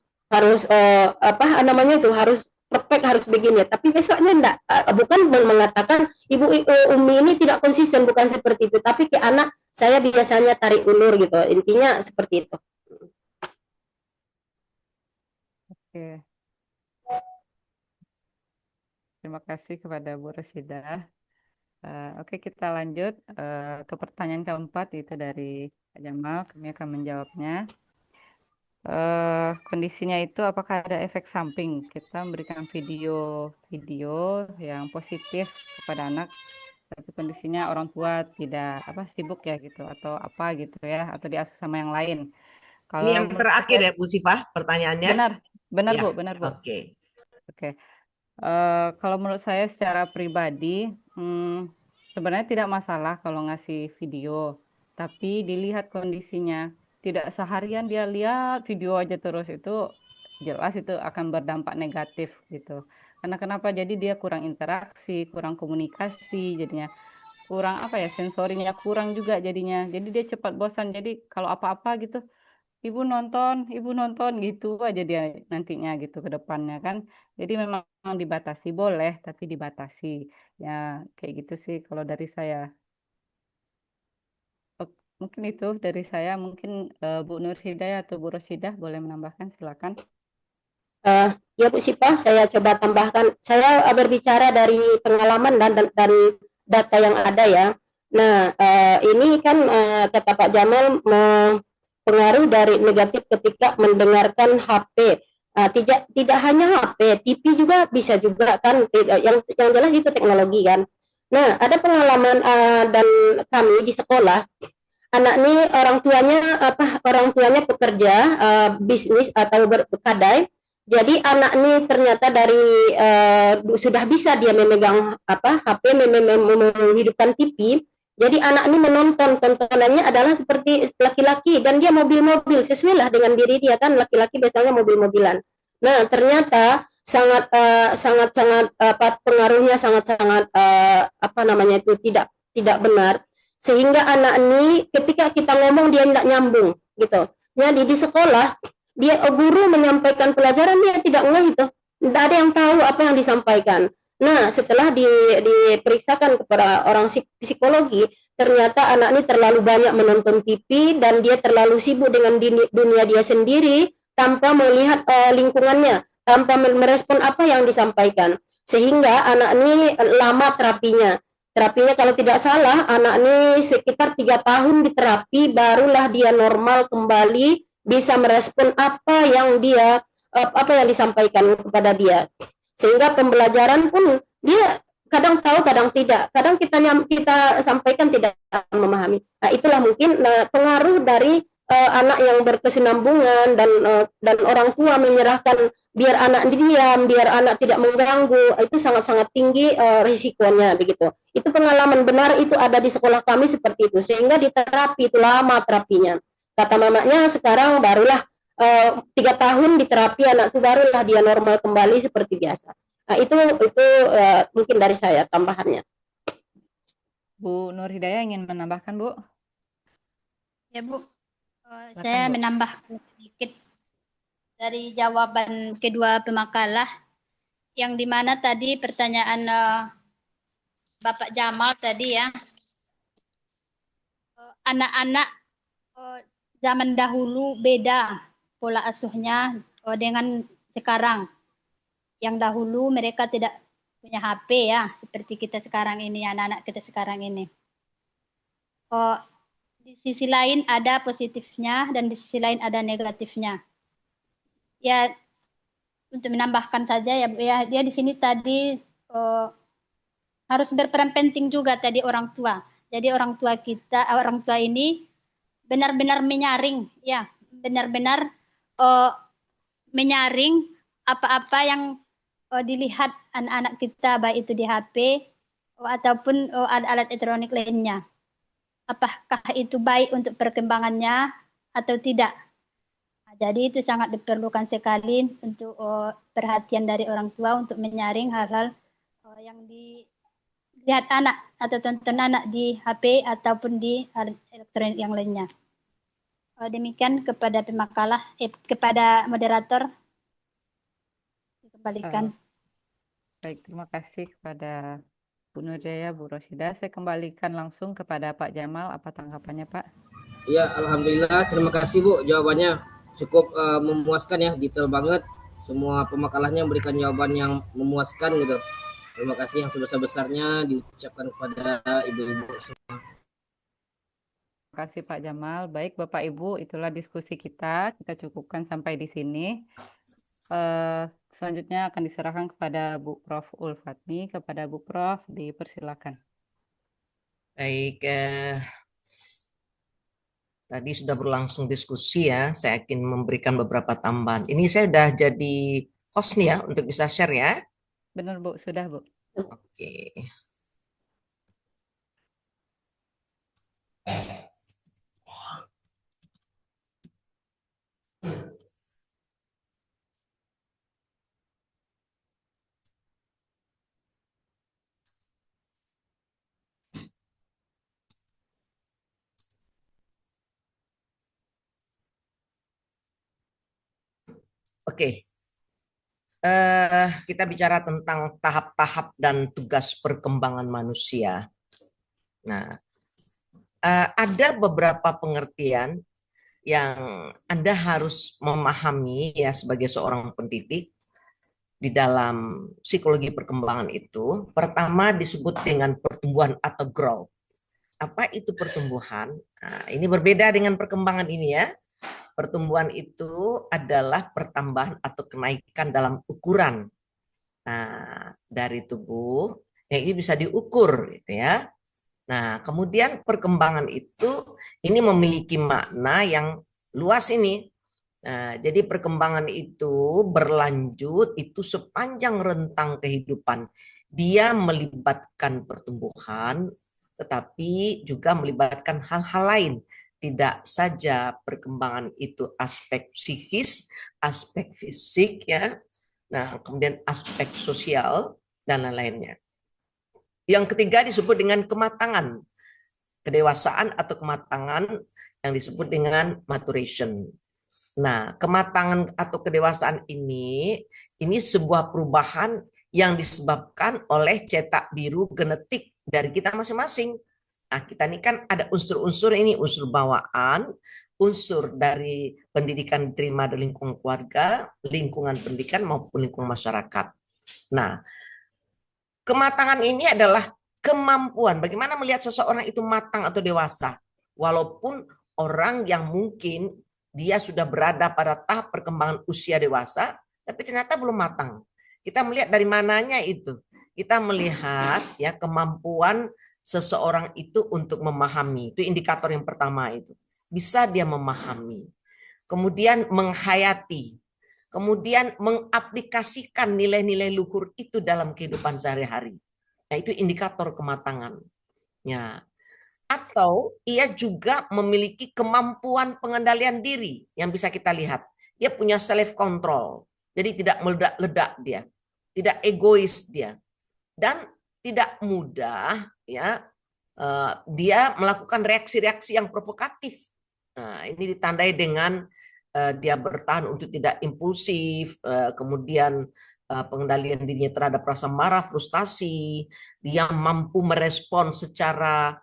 apa namanya itu, harus perfect, harus begini. Tapi besoknya enggak. Bukan mengatakan ibu Umi ini tidak konsisten, bukan seperti itu. Tapi ke anak saya biasanya tarik ulur gitu. Intinya seperti itu. Oke. Terima kasih kepada Bu Rosida. Oke, kita lanjut ke pertanyaan keempat, itu dari Pak Jamal. Kami akan menjawabnya. Kondisinya itu apakah ada efek samping kita memberikan video yang positif kepada anak, tapi kondisinya orang tua tidak sibuk ya gitu, atau apa gitu ya, atau diasuh sama yang lain. Ini Kalau yang menurut terakhir saya, ya Bu Siva pertanyaannya. benar Ya, Bu, benar Bu. oke. Oke. Kalau menurut saya secara pribadi, sebenarnya tidak masalah kalau ngasih video, tapi dilihat kondisinya. Tidak seharian dia lihat video aja terus, itu jelas itu akan berdampak negatif gitu. Karena kenapa? Jadi dia kurang interaksi, kurang komunikasi, jadinya kurang sensorinya kurang juga jadinya. Jadi dia cepat bosan. Jadi kalau apa-apa gitu, ibu nonton gitu aja dia nantinya gitu ke depannya kan. Jadi memang dibatasi, boleh tapi dibatasi. Ya kayak gitu sih kalau dari saya. Mungkin itu dari saya. Mungkin Bu Nur Hidayah atau Bu Rosidah boleh menambahkan, silakan. Ya Bu Sipa, saya coba tambahkan. Saya berbicara dari pengalaman dan data yang ada ya. Nah, ini kan kata Pak Jamal pengaruh dari negatif ketika mendengarkan HP. Tidak hanya HP, TV juga bisa juga kan. Yang jelas itu teknologi kan. Nah, ada pengalaman dan kami di sekolah, anak ini orang tuanya pekerja bisnis atau berkadai. Jadi anak ini ternyata dari sudah bisa dia memegang HP, menghidupkan TV. Jadi anak ini menonton, tontonannya adalah seperti laki-laki dan dia mobil-mobil, sesuai lah dengan diri dia kan, laki-laki biasanya mobil-mobilan. Nah, ternyata sangat pengaruhnya sangat-sangat apa namanya itu tidak benar, sehingga anak ini ketika kita ngomong dia tidak nyambung gitu. Jadi di sekolah dia guru menyampaikan pelajaran dia tidak ngeh itu, tidak ada yang tahu apa yang disampaikan. Nah, setelah diperiksakan kepada orang psikologi, ternyata anak ini terlalu banyak menonton TV dan dia terlalu sibuk dengan dunia dia sendiri tanpa melihat lingkungannya, tanpa merespon apa yang disampaikan. Sehingga anak ini lama terapinya. Terapinya kalau tidak salah, anak ini sekitar 3 tahun di terapi, barulah dia normal kembali, bisa merespon apa yang disampaikan kepada dia. Sehingga pembelajaran pun dia kadang tahu, kadang tidak. Kadang kita sampaikan tidak memahami. Nah, itulah mungkin pengaruh dari anak yang berkesinambungan dan orang tua menyerahkan biar anak diam, biar anak tidak mengganggu, itu sangat-sangat tinggi risikonya begitu. Itu pengalaman benar, itu ada di sekolah kami seperti itu. Sehingga di terapi itu lama terapinya. Kata mamanya sekarang barulah 3 tahun di terapi anak itu barulah dia normal kembali seperti biasa. Nah, itu mungkin dari saya tambahannya. Bu Nur Hidayah ingin menambahkan, Bu? Ya, Bu. Silakan, Saya Bu. menambahkan sedikit dari jawaban kedua pemakalah, yang dimana tadi pertanyaan Bapak Jamal tadi ya, anak-anak zaman dahulu beda pola asuhnya dengan sekarang. Yang dahulu mereka tidak punya HP ya, seperti kita sekarang ini, anak-anak kita sekarang ini. Di sisi lain ada positifnya dan di sisi lain ada negatifnya. Ya, untuk menambahkan saja ya, dia di sini tadi harus berperan penting juga tadi orang tua. Jadi orang tua ini benar-benar menyaring ya, benar-benar menyaring apa-apa yang dilihat anak-anak kita, baik itu di HP ataupun alat elektronik lainnya. Apakah itu baik untuk perkembangannya atau tidak? Nah, jadi itu sangat diperlukan sekali untuk perhatian dari orang tua untuk menyaring hal-hal yang dilihat anak atau tonton anak di HP ataupun di alat elektronik yang lainnya. Demikian kepada pemakalah, kepada moderator dikembalikan. Baik, terima kasih kepada Bu Nur Hidayah, Bu Rosida. Saya kembalikan langsung kepada Pak Jamal. Apa tanggapannya, Pak? Ya, alhamdulillah. Terima kasih, Bu. Jawabannya cukup memuaskan ya, detail banget. Semua pemakalahnya memberikan jawaban yang memuaskan gitu. Terima kasih yang sebesar-besarnya diucapkan kepada ibu-ibu semua. Terima kasih Pak Jamal. Baik Bapak Ibu, itulah diskusi kita. Kita cukupkan sampai di sini. Selanjutnya akan diserahkan kepada Bu Prof. Ulfatmi. Kepada Bu Prof, dipersilakan. Baik, tadi sudah berlangsung diskusi ya. Saya akan memberikan beberapa tambahan. Ini saya sudah jadi host nih ya untuk bisa share ya. Benar Bu, sudah Bu. Oke. Oke. Kita bicara tentang tahap-tahap dan tugas perkembangan manusia. Nah, ada beberapa pengertian yang Anda harus memahami ya sebagai seorang pendidik di dalam psikologi perkembangan itu. Pertama disebut dengan pertumbuhan atau growth. Apa itu pertumbuhan? Nah, ini berbeda dengan perkembangan ini ya. Pertumbuhan itu adalah pertambahan atau kenaikan dalam ukuran dari tubuh yang ini bisa diukur gitu ya. Nah, kemudian perkembangan itu ini memiliki makna yang luas ini. Nah, jadi perkembangan itu berlanjut itu sepanjang rentang kehidupan. Dia melibatkan pertumbuhan, tetapi juga melibatkan hal-hal lain. Tidak saja perkembangan itu aspek psikis, aspek fisik ya. Nah, kemudian aspek sosial dan lain-lainnya. Yang ketiga disebut dengan kematangan. Kedewasaan atau kematangan yang disebut dengan maturation. Nah, kematangan atau kedewasaan ini sebuah perubahan yang disebabkan oleh cetak biru genetik dari kita masing-masing. Nah, kita ini kan ada unsur-unsur ini, unsur bawaan, unsur dari pendidikan diterima dari lingkungan keluarga, lingkungan pendidikan maupun lingkungan masyarakat. Nah, kematangan ini adalah kemampuan bagaimana melihat seseorang itu matang atau dewasa. Walaupun orang yang mungkin dia sudah berada pada tahap perkembangan usia dewasa, tapi ternyata belum matang. Kita melihat dari mananya itu. Kita melihat ya kemampuan seseorang itu untuk memahami. Itu indikator yang pertama itu. Bisa dia memahami. Kemudian menghayati. Kemudian mengaplikasikan nilai-nilai luhur itu dalam kehidupan sehari-hari. Nah, itu indikator kematangan. Ya. Atau ia juga memiliki kemampuan pengendalian diri yang bisa kita lihat. Dia punya self control. Jadi tidak meledak-ledak dia. Tidak egois dia. Dan tidak mudah ya dia melakukan reaksi-reaksi yang provokatif. Nah, ini ditandai dengan dia bertahan untuk tidak impulsif, kemudian pengendalian dirinya terhadap rasa marah, frustasi, dia mampu merespon secara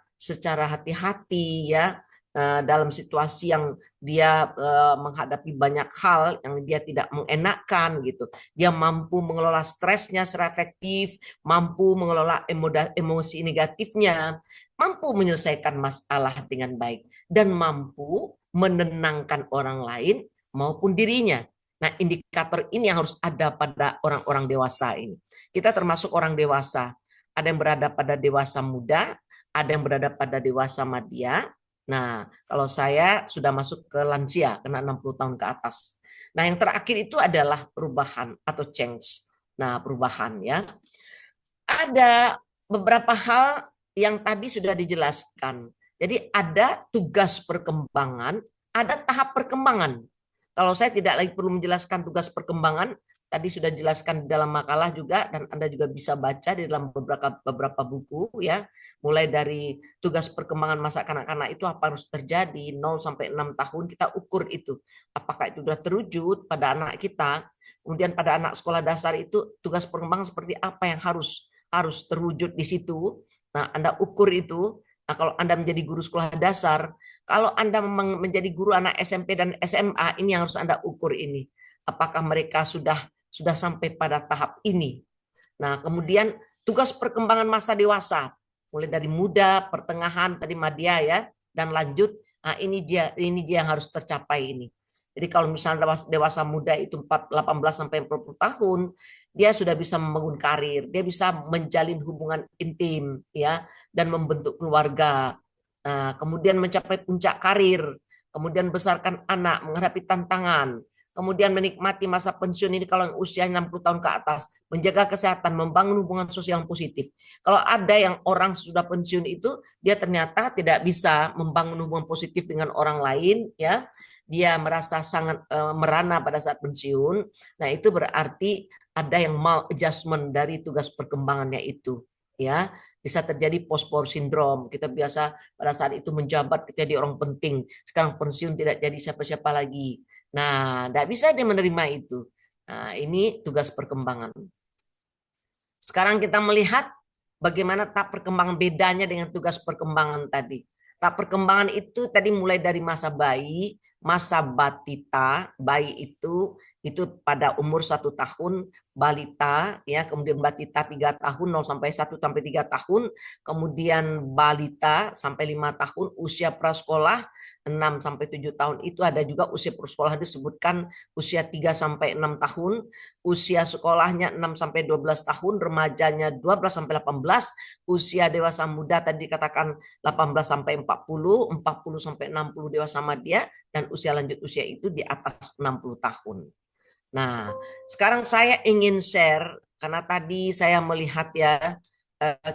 hati-hati ya dalam situasi yang dia menghadapi banyak hal yang dia tidak mengenakkan gitu. Dia mampu mengelola stresnya secara efektif, mampu mengelola emosi negatifnya, mampu menyelesaikan masalah dengan baik dan mampu menenangkan orang lain maupun dirinya. Nah, indikator ini yang harus ada pada orang-orang dewasa ini. Kita termasuk orang dewasa. Ada yang berada pada dewasa muda, ada yang berada pada dewasa madya. Nah, kalau saya sudah masuk ke lansia, kena 60 tahun ke atas. Nah, yang terakhir itu adalah perubahan atau change. Nah, perubahan ya. Ada beberapa hal yang tadi sudah dijelaskan. Jadi ada tugas perkembangan, ada tahap perkembangan. Kalau saya tidak lagi perlu menjelaskan tugas perkembangan, tadi sudah dijelaskan di dalam makalah juga, dan Anda juga bisa baca di dalam beberapa buku ya. Mulai dari tugas perkembangan masa kanak-kanak itu apa harus terjadi, 0 sampai 6 tahun kita ukur itu. Apakah itu sudah terwujud pada anak kita? Kemudian pada anak sekolah dasar itu tugas perkembangan seperti apa yang harus terwujud di situ. Nah, Anda ukur itu. Nah, kalau Anda menjadi guru sekolah dasar, kalau Anda menjadi guru anak SMP dan SMA, ini yang harus Anda ukur ini. Apakah mereka sudah sampai pada tahap ini? Nah, kemudian tugas perkembangan masa dewasa, mulai dari muda, pertengahan, tadi madya ya, dan lanjut. Nah, ini dia yang harus tercapai ini. Jadi kalau misalnya dewasa muda itu 18 sampai 40 tahun, dia sudah bisa membangun karir, dia bisa menjalin hubungan intim ya dan membentuk keluarga. Nah, kemudian mencapai puncak karir, kemudian besarkan anak, menghadapi tantangan, kemudian menikmati masa pensiun ini kalau yang usia 60 tahun ke atas, menjaga kesehatan, membangun hubungan sosial yang positif. Kalau ada yang orang sudah pensiun itu, dia ternyata tidak bisa membangun hubungan positif dengan orang lain ya. Dia merasa sangat merana pada saat pensiun. Nah, itu berarti ada yang maladjustment dari tugas perkembangannya itu, ya. Bisa terjadi post-power syndrome. Kita biasa pada saat itu menjabat kita jadi orang penting. Sekarang pensiun tidak jadi siapa-siapa lagi. Nah, tidak bisa dia menerima itu. Nah, ini tugas perkembangan. Sekarang kita melihat bagaimana tahap perkembangan bedanya dengan tugas perkembangan tadi. Tahap perkembangan itu tadi mulai dari masa bayi, masa batita, bayi itu pada umur 1 tahun, balita ya, kemudian batita 3 tahun 0 sampai 1 sampai 3 tahun, kemudian balita sampai 5 tahun, usia prasekolah 6 sampai 7 tahun itu ada juga usia prasekolah disebutkan usia 3 sampai 6 tahun, usia sekolahnya 6 sampai 12 tahun, remajanya 12 sampai 18, usia dewasa muda tadi dikatakan 18 sampai 40, 40 sampai 60 dewasa madya, dan usia lanjut usia itu di atas 60 tahun. Nah, sekarang saya ingin share, karena tadi saya melihat ya,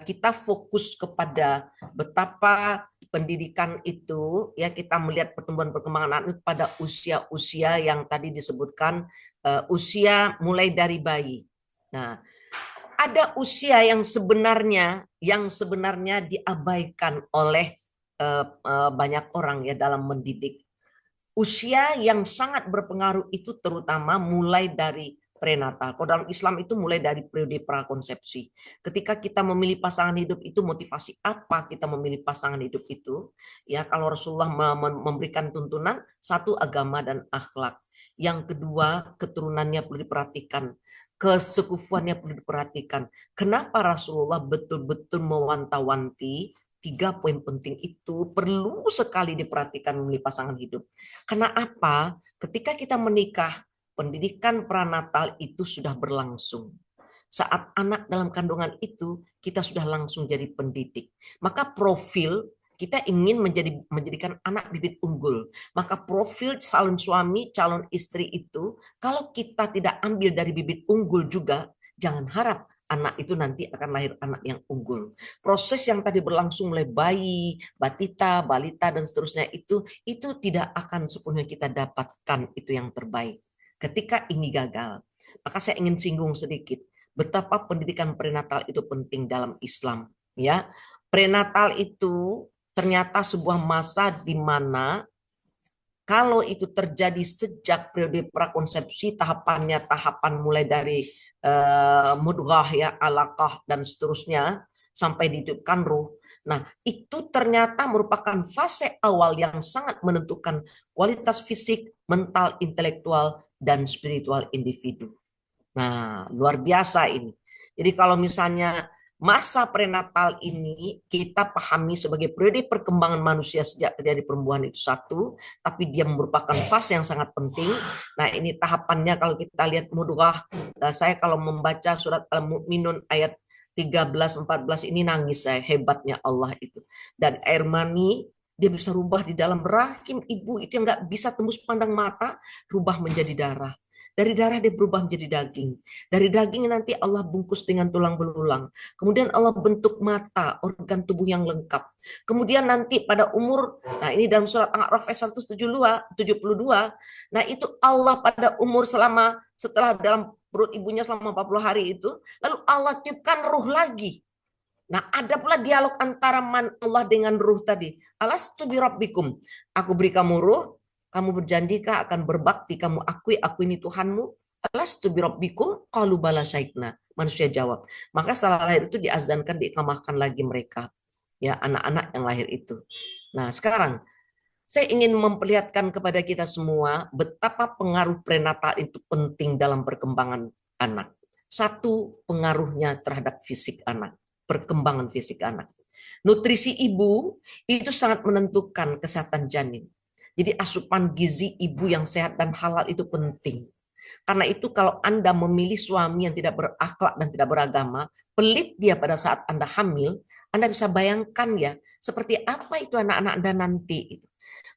kita fokus kepada betapa pendidikan itu, ya, kita melihat pertumbuhan perkembangan anak pada usia-usia yang tadi disebutkan, usia mulai dari bayi. Nah, ada usia yang sebenarnya diabaikan oleh banyak orang ya dalam mendidik. Usia yang sangat berpengaruh itu terutama mulai dari prenatal. Kalau dalam Islam itu mulai dari periode prakonsepsi. Ketika kita memilih pasangan hidup itu, motivasi apa kita memilih pasangan hidup itu? Ya, kalau Rasulullah memberikan tuntunan, satu, agama dan akhlak. Yang kedua, keturunannya perlu diperhatikan. Kesekufuannya perlu diperhatikan. Kenapa Rasulullah betul-betul mewanti-wanti 3 poin penting itu perlu sekali diperhatikan memilih pasangan hidup. Karena apa? Ketika kita menikah, pendidikan pranatal itu sudah berlangsung. Saat anak dalam kandungan itu, kita sudah langsung jadi pendidik. Maka profil kita ingin menjadikan anak bibit unggul. Maka profil calon suami, calon istri itu, kalau kita tidak ambil dari bibit unggul juga, jangan harap anak itu nanti akan lahir anak yang unggul. Proses yang tadi berlangsung mulai bayi, batita, balita, dan seterusnya itu tidak akan sepenuhnya kita dapatkan itu yang terbaik. Ketika ini gagal, maka saya ingin singgung sedikit betapa pendidikan prenatal itu penting dalam Islam. Ya, prenatal itu ternyata sebuah masa di mana kalau itu terjadi sejak periode prakonsepsi, tahapan mulai dari mudghah, ya, alaqah, dan seterusnya sampai ditiupkan ruh. Nah, itu ternyata merupakan fase awal yang sangat menentukan kualitas fisik, mental, intelektual, dan spiritual individu. Nah, luar biasa ini. Jadi kalau misalnya masa prenatal ini kita pahami sebagai periode perkembangan manusia sejak terjadi perempuan itu satu, tapi dia merupakan fase yang sangat penting. Nah, ini tahapannya kalau kita lihat mudghah, saya kalau membaca surat Al-Mu'minun ayat 13-14 ini nangis saya, hebatnya Allah itu. Dan air mani dia bisa rubah di dalam rahim ibu itu yang nggak bisa tembus pandang mata, rubah menjadi darah. Dari darah dia berubah menjadi daging. Dari daging nanti Allah bungkus dengan tulang belulang. Kemudian Allah bentuk mata, organ tubuh yang lengkap. Kemudian nanti pada umur, nah ini dalam surat Al-A'raf ayat 172, nah itu Allah pada umur setelah dalam perut ibunya selama 40 hari itu, lalu Allah tiupkan ruh lagi. Nah, ada pula dialog antara Allah dengan ruh tadi. Alastu bi rabbikum, aku beri kamu ruh, kamu berjandikah akan berbakti, kamu akui aku ini Tuhanmu? Alastu bi rabbikum, qalu bala syahidna. Manusia jawab. Maka setelah lahir itu diazankan, diikamahkan lagi mereka. Ya, anak-anak yang lahir itu. Nah, sekarang saya ingin memperlihatkan kepada kita semua betapa pengaruh prenatal itu penting dalam perkembangan anak. Satu, pengaruhnya terhadap fisik anak, perkembangan fisik anak. Nutrisi ibu itu sangat menentukan kesehatan janin. Jadi asupan gizi ibu yang sehat dan halal itu penting. Karena itu kalau Anda memilih suami yang tidak berakhlak dan tidak beragama, pelit dia pada saat Anda hamil, Anda bisa bayangkan ya, seperti apa itu anak-anak Anda nanti.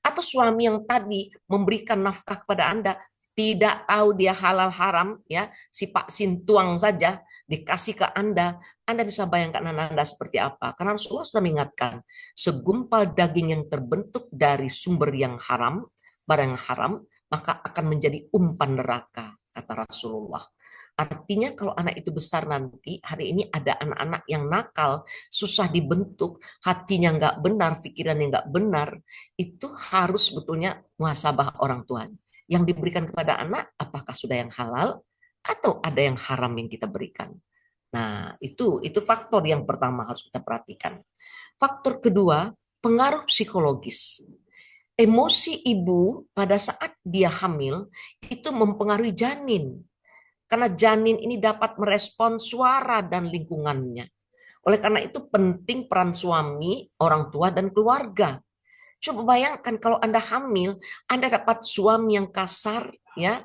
Atau suami yang tadi memberikan nafkah kepada Anda, tidak tahu dia halal haram, ya, sipak sintuang saja dikasih ke Anda bisa bayangkan anak Anda seperti apa. Karena Rasulullah sudah mengingatkan, segumpal daging yang terbentuk dari sumber yang haram, barang yang haram, maka akan menjadi umpan neraka, kata Rasulullah. Artinya kalau anak itu besar nanti, hari ini ada anak-anak yang nakal, susah dibentuk, hatinya nggak benar, pikirannya nggak benar, itu harus sebetulnya muhasabah orang tuanya. Yang diberikan kepada anak, apakah sudah yang halal, atau ada yang haram yang kita berikan. Nah, itu faktor yang pertama harus kita perhatikan. Faktor kedua, pengaruh psikologis. Emosi ibu pada saat dia hamil, itu mempengaruhi janin. Karena janin ini dapat merespon suara dan lingkungannya. Oleh karena itu penting peran suami, orang tua, dan keluarga. Coba bayangkan kalau Anda hamil, Anda dapat suami yang kasar, ya,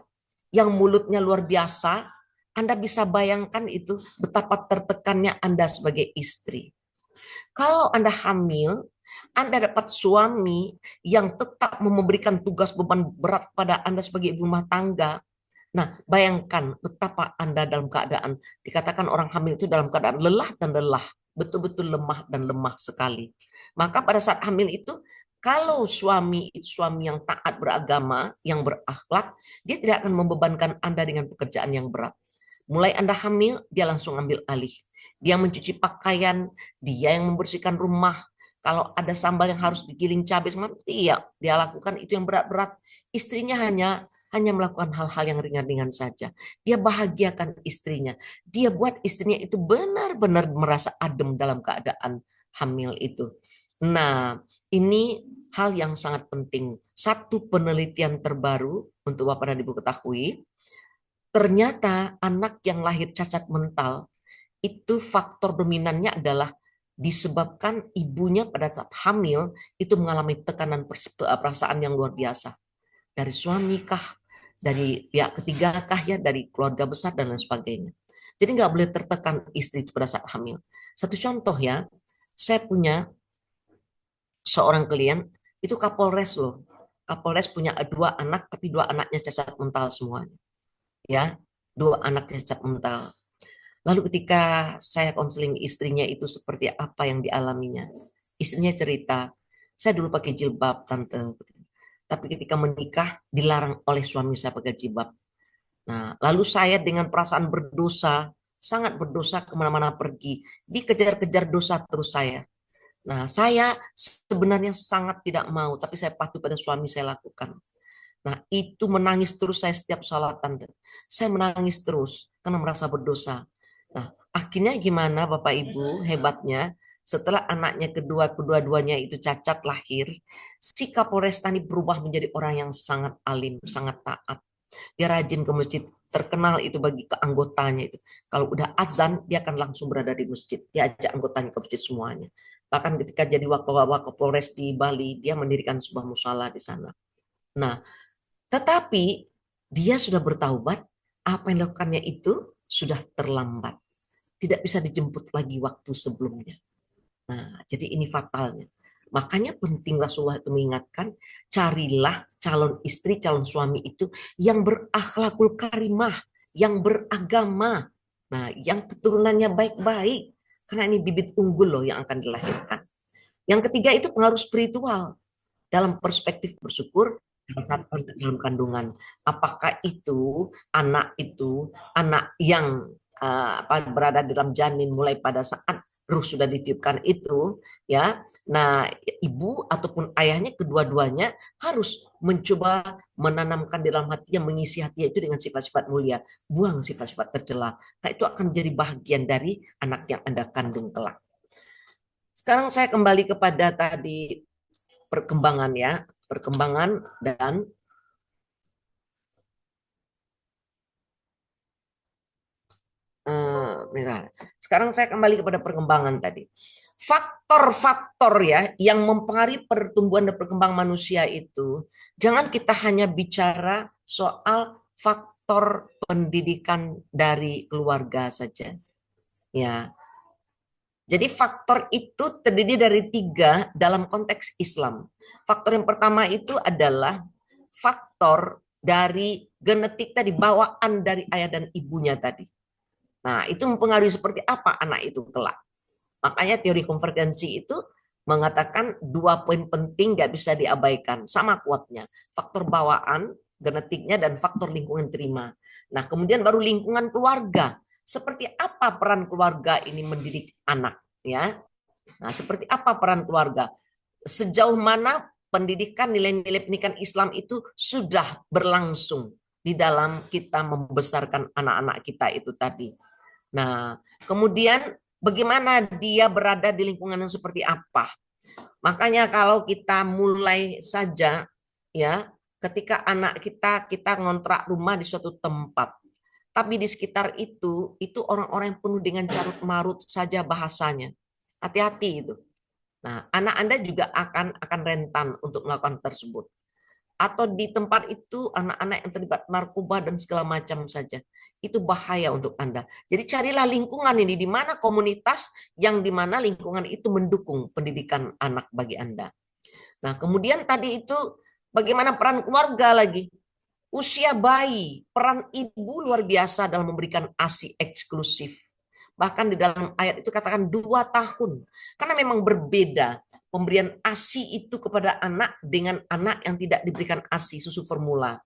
yang mulutnya luar biasa. Anda bisa bayangkan itu betapa tertekannya Anda sebagai istri. Kalau Anda hamil, Anda dapat suami yang tetap memberikan tugas beban berat pada Anda sebagai ibu rumah tangga. Nah, bayangkan betapa Anda dalam keadaan, dikatakan orang hamil itu dalam keadaan lelah dan lelah, betul-betul lemah dan lemah sekali. Maka pada saat hamil itu, kalau suami yang taat beragama, yang berakhlak, dia tidak akan membebankan Anda dengan pekerjaan yang berat. Mulai Anda hamil, dia langsung ambil alih. Dia mencuci pakaian, dia yang membersihkan rumah. Kalau ada sambal yang harus digiling cabai, dia lakukan itu yang berat-berat. Istrinya hanya melakukan hal-hal yang ringan-ringan saja. Dia bahagiakan istrinya. Dia buat istrinya itu benar-benar merasa adem dalam keadaan hamil itu. Nah, ini hal yang sangat penting. Satu penelitian terbaru untuk Bapak dan Ibu ketahui, ternyata anak yang lahir cacat mental itu faktor dominannya adalah disebabkan ibunya pada saat hamil itu mengalami tekanan perasaan yang luar biasa. Dari suami kah, dari pihak ketiga kah ya, dari keluarga besar dan lain sebagainya. Jadi nggak boleh tertekan istri itu pada saat hamil. Satu contoh ya, saya punya seorang klien, itu Kapolres loh. Kapolres punya 2 anak, tapi 2 anaknya cacat mental semuanya. Ya, 2 anaknya cacat mental. Lalu ketika saya konseling istrinya itu seperti apa yang dialaminya. Istrinya cerita, saya dulu pakai jilbab, Tante. Tapi ketika menikah, dilarang oleh suami saya pakai jilbab. Nah, lalu saya dengan perasaan berdosa, sangat berdosa kemana-mana pergi. Dikejar-kejar dosa terus saya. Nah, saya sebenarnya sangat tidak mau, tapi saya patuh pada suami saya lakukan. Nah, itu menangis terus saya setiap sholat, Tante. Saya menangis terus karena merasa berdosa. Nah, akhirnya gimana Bapak Ibu, hebatnya setelah anaknya kedua-duanya itu cacat lahir, si Kapolres tadi berubah menjadi orang yang sangat alim, sangat taat. Dia rajin ke masjid, terkenal itu bagi keanggotanya itu. Kalau udah azan, dia akan langsung berada di masjid. Dia ajak anggotanya ke masjid semuanya. Bahkan ketika jadi Wakapolres di Bali, dia mendirikan sebuah musala di sana. Nah, tetapi dia sudah bertaubat, apa yang dilakukannya itu sudah terlambat. Tidak bisa dijemput lagi waktu sebelumnya. Nah, jadi ini fatalnya. Makanya penting Rasulullah itu mengingatkan, carilah calon istri, calon suami itu yang berakhlakul karimah, yang beragama, nah, yang keturunannya baik-baik. Karena ini bibit unggul loh yang akan dilahirkan. Yang ketiga itu pengaruh spiritual. Dalam perspektif bersyukur, saat dalam kandungan. Apakah itu anak yang berada dalam janin mulai pada saat ruh sudah ditiupkan itu, ya. Nah, ibu ataupun ayahnya kedua-duanya harus mencoba menanamkan di dalam hatinya, mengisi hatinya itu dengan sifat-sifat mulia, buang sifat-sifat tercela. Nah, itu akan jadi bagian dari anak yang Anda kandung kelak. Sekarang saya kembali kepada tadi perkembangan ya, perkembangan dan sekarang saya kembali kepada perkembangan tadi. Faktor-faktor ya yang mempengaruhi pertumbuhan dan perkembangan manusia itu, jangan kita hanya bicara soal faktor pendidikan dari keluarga saja. Ya. Jadi faktor itu terdiri dari 3 dalam konteks Islam. Faktor yang pertama itu adalah faktor dari genetik tadi, bawaan dari ayah dan ibunya tadi. Nah, itu mempengaruhi seperti apa anak itu kelak. Makanya teori konvergensi itu mengatakan 2 poin penting gak bisa diabaikan, sama kuatnya. Faktor bawaan, genetiknya, dan faktor lingkungan terima. Nah, kemudian baru lingkungan keluarga. Seperti apa peran keluarga ini mendidik anak, ya? Nah, seperti apa peran keluarga? Sejauh mana pendidikan nilai-nilai pendidikan Islam itu sudah berlangsung di dalam kita membesarkan anak-anak kita itu tadi. Nah, kemudian bagaimana dia berada di lingkungan yang seperti apa? Makanya kalau kita mulai saja ya, ketika anak kita ngontrak rumah di suatu tempat, tapi di sekitar itu orang-orang yang penuh dengan carut marut saja bahasanya. Hati-hati itu. Nah, anak Anda juga akan rentan untuk melakukan tersebut. Atau di tempat itu anak-anak yang terlibat narkoba dan segala macam saja. Itu bahaya untuk Anda. Jadi carilah lingkungan ini, di mana komunitas yang di mana lingkungan itu mendukung pendidikan anak bagi Anda. Nah, kemudian tadi itu bagaimana peran keluarga lagi. Usia bayi, peran ibu luar biasa dalam memberikan ASI eksklusif. Bahkan di dalam ayat itu katakan 2 tahun. Karena memang berbeda pemberian ASI itu kepada anak dengan anak yang tidak diberikan ASI, susu formula.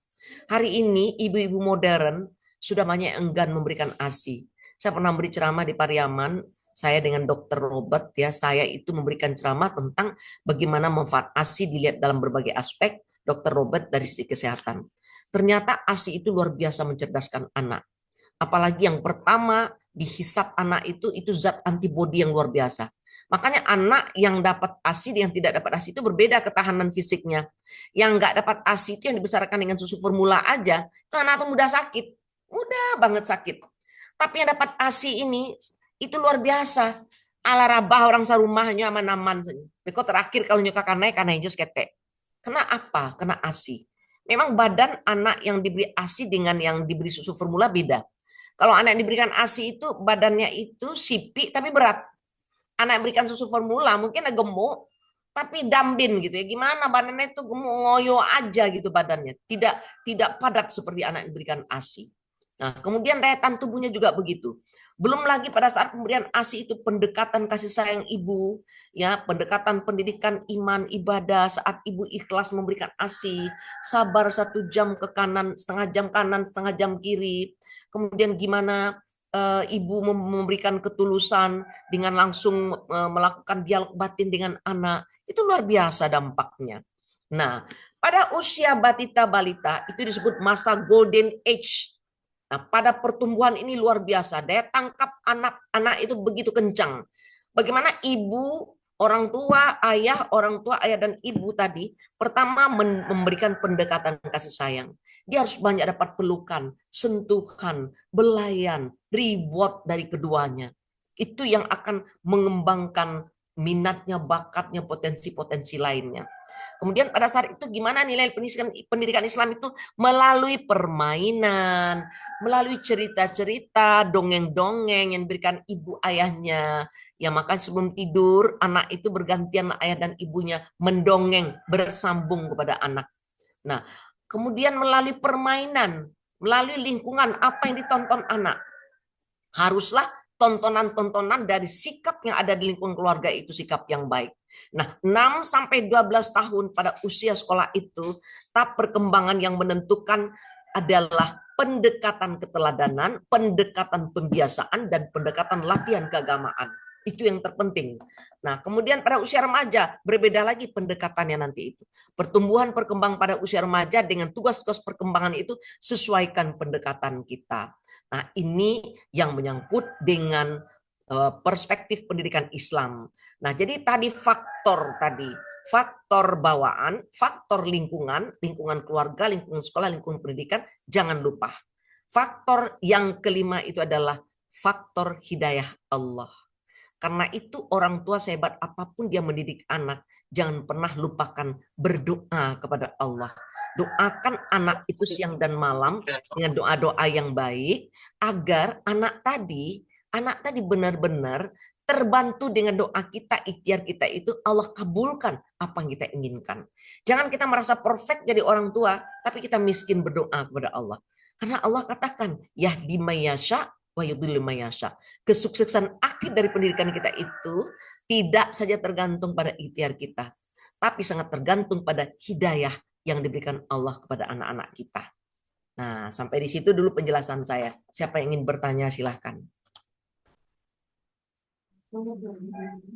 Hari ini ibu-ibu modern sudah banyak enggan memberikan ASI. Saya pernah beri ceramah di Pariaman, saya dengan Dr. Robert ya, saya itu memberikan ceramah tentang bagaimana manfaat ASI dilihat dalam berbagai aspek. Dr. Robert dari sisi kesehatan. Ternyata ASI itu luar biasa mencerdaskan anak. Apalagi yang pertama dihisap anak itu zat antibodi yang luar biasa. Makanya anak yang dapat ASI yang tidak dapat ASI itu berbeda ketahanan fisiknya. Yang nggak dapat ASI itu yang dibesarkan dengan susu formula aja, itu anak itu mudah sakit. Mudah banget sakit. Tapi yang dapat ASI ini, itu luar biasa. Ala rabah orang sarumahnya aman-aman. Beko terakhir kalau nyuka naik karena hijau ketek. Kena apa? Kena ASI. Memang badan anak yang diberi ASI dengan yang diberi susu formula beda. Kalau anak yang diberikan ASI itu badannya itu sipik tapi berat. Anak yang berikan susu formula mungkin gemuk tapi dambin gitu ya. Gimana badannya itu gemuk ngoyo aja gitu badannya. Tidak padat seperti anak yang diberikan ASI. Nah, kemudian daya tahan tubuhnya juga begitu. Belum lagi pada saat pemberian ASI itu pendekatan kasih sayang ibu, ya, pendekatan pendidikan iman, ibadah, saat ibu ikhlas memberikan ASI, sabar 1 jam ke kanan, setengah jam kiri. Kemudian gimana ibu memberikan ketulusan dengan langsung melakukan dialog batin dengan anak, itu luar biasa dampaknya. Nah, pada usia batita balita itu disebut masa golden age. Nah, pada pertumbuhan ini luar biasa. Daya tangkap anak-anak itu begitu kencang. Bagaimana ibu, orang tua, ayah dan ibu tadi pertama memberikan pendekatan kasih sayang. Dia harus banyak dapat pelukan, sentuhan, belayan, reward dari keduanya. Itu yang akan mengembangkan minatnya, bakatnya, potensi-potensi lainnya. Kemudian pada saat itu gimana nilai pendidikan Islam itu melalui permainan, melalui cerita-cerita, dongeng-dongeng yang diberikan ibu ayahnya. Ya maka sebelum tidur anak itu bergantian ayah dan ibunya mendongeng bersambung kepada anak. Nah, kemudian melalui permainan, melalui lingkungan apa yang ditonton anak. Haruslah tontonan-tontonan dari sikap yang ada di lingkungan keluarga itu sikap yang baik. Nah, 6 sampai 12 tahun pada usia sekolah itu, tahap perkembangan yang menentukan adalah pendekatan keteladanan, pendekatan pembiasaan, dan pendekatan latihan keagamaan. Itu yang terpenting. Nah, kemudian pada usia remaja, berbeda lagi pendekatannya nanti itu. Pertumbuhan perkembang pada usia remaja dengan tugas-tugas perkembangan itu sesuaikan pendekatan kita. Nah, ini yang menyangkut dengan perspektif pendidikan Islam. Nah, jadi tadi faktor bawaan, faktor lingkungan keluarga, lingkungan sekolah, lingkungan pendidikan, jangan lupa. Faktor yang kelima itu adalah faktor hidayah Allah. Karena itu orang tua sehebat apapun dia mendidik anak, jangan pernah lupakan berdoa kepada Allah. Doakan anak itu siang dan malam dengan doa-doa yang baik agar anak tadi benar-benar terbantu dengan doa kita, ikhtiar kita itu Allah kabulkan apa yang kita inginkan. Jangan kita merasa perfect jadi orang tua, tapi kita miskin berdoa kepada Allah. Karena Allah katakan, yahdi mayyasha wa yudhillu mayyasha. Kesuksesan akhir dari pendidikan kita itu tidak saja tergantung pada ikhtiar kita, tapi sangat tergantung pada hidayah yang diberikan Allah kepada anak-anak kita. Nah, sampai di situ dulu penjelasan saya. Siapa yang ingin bertanya silahkan.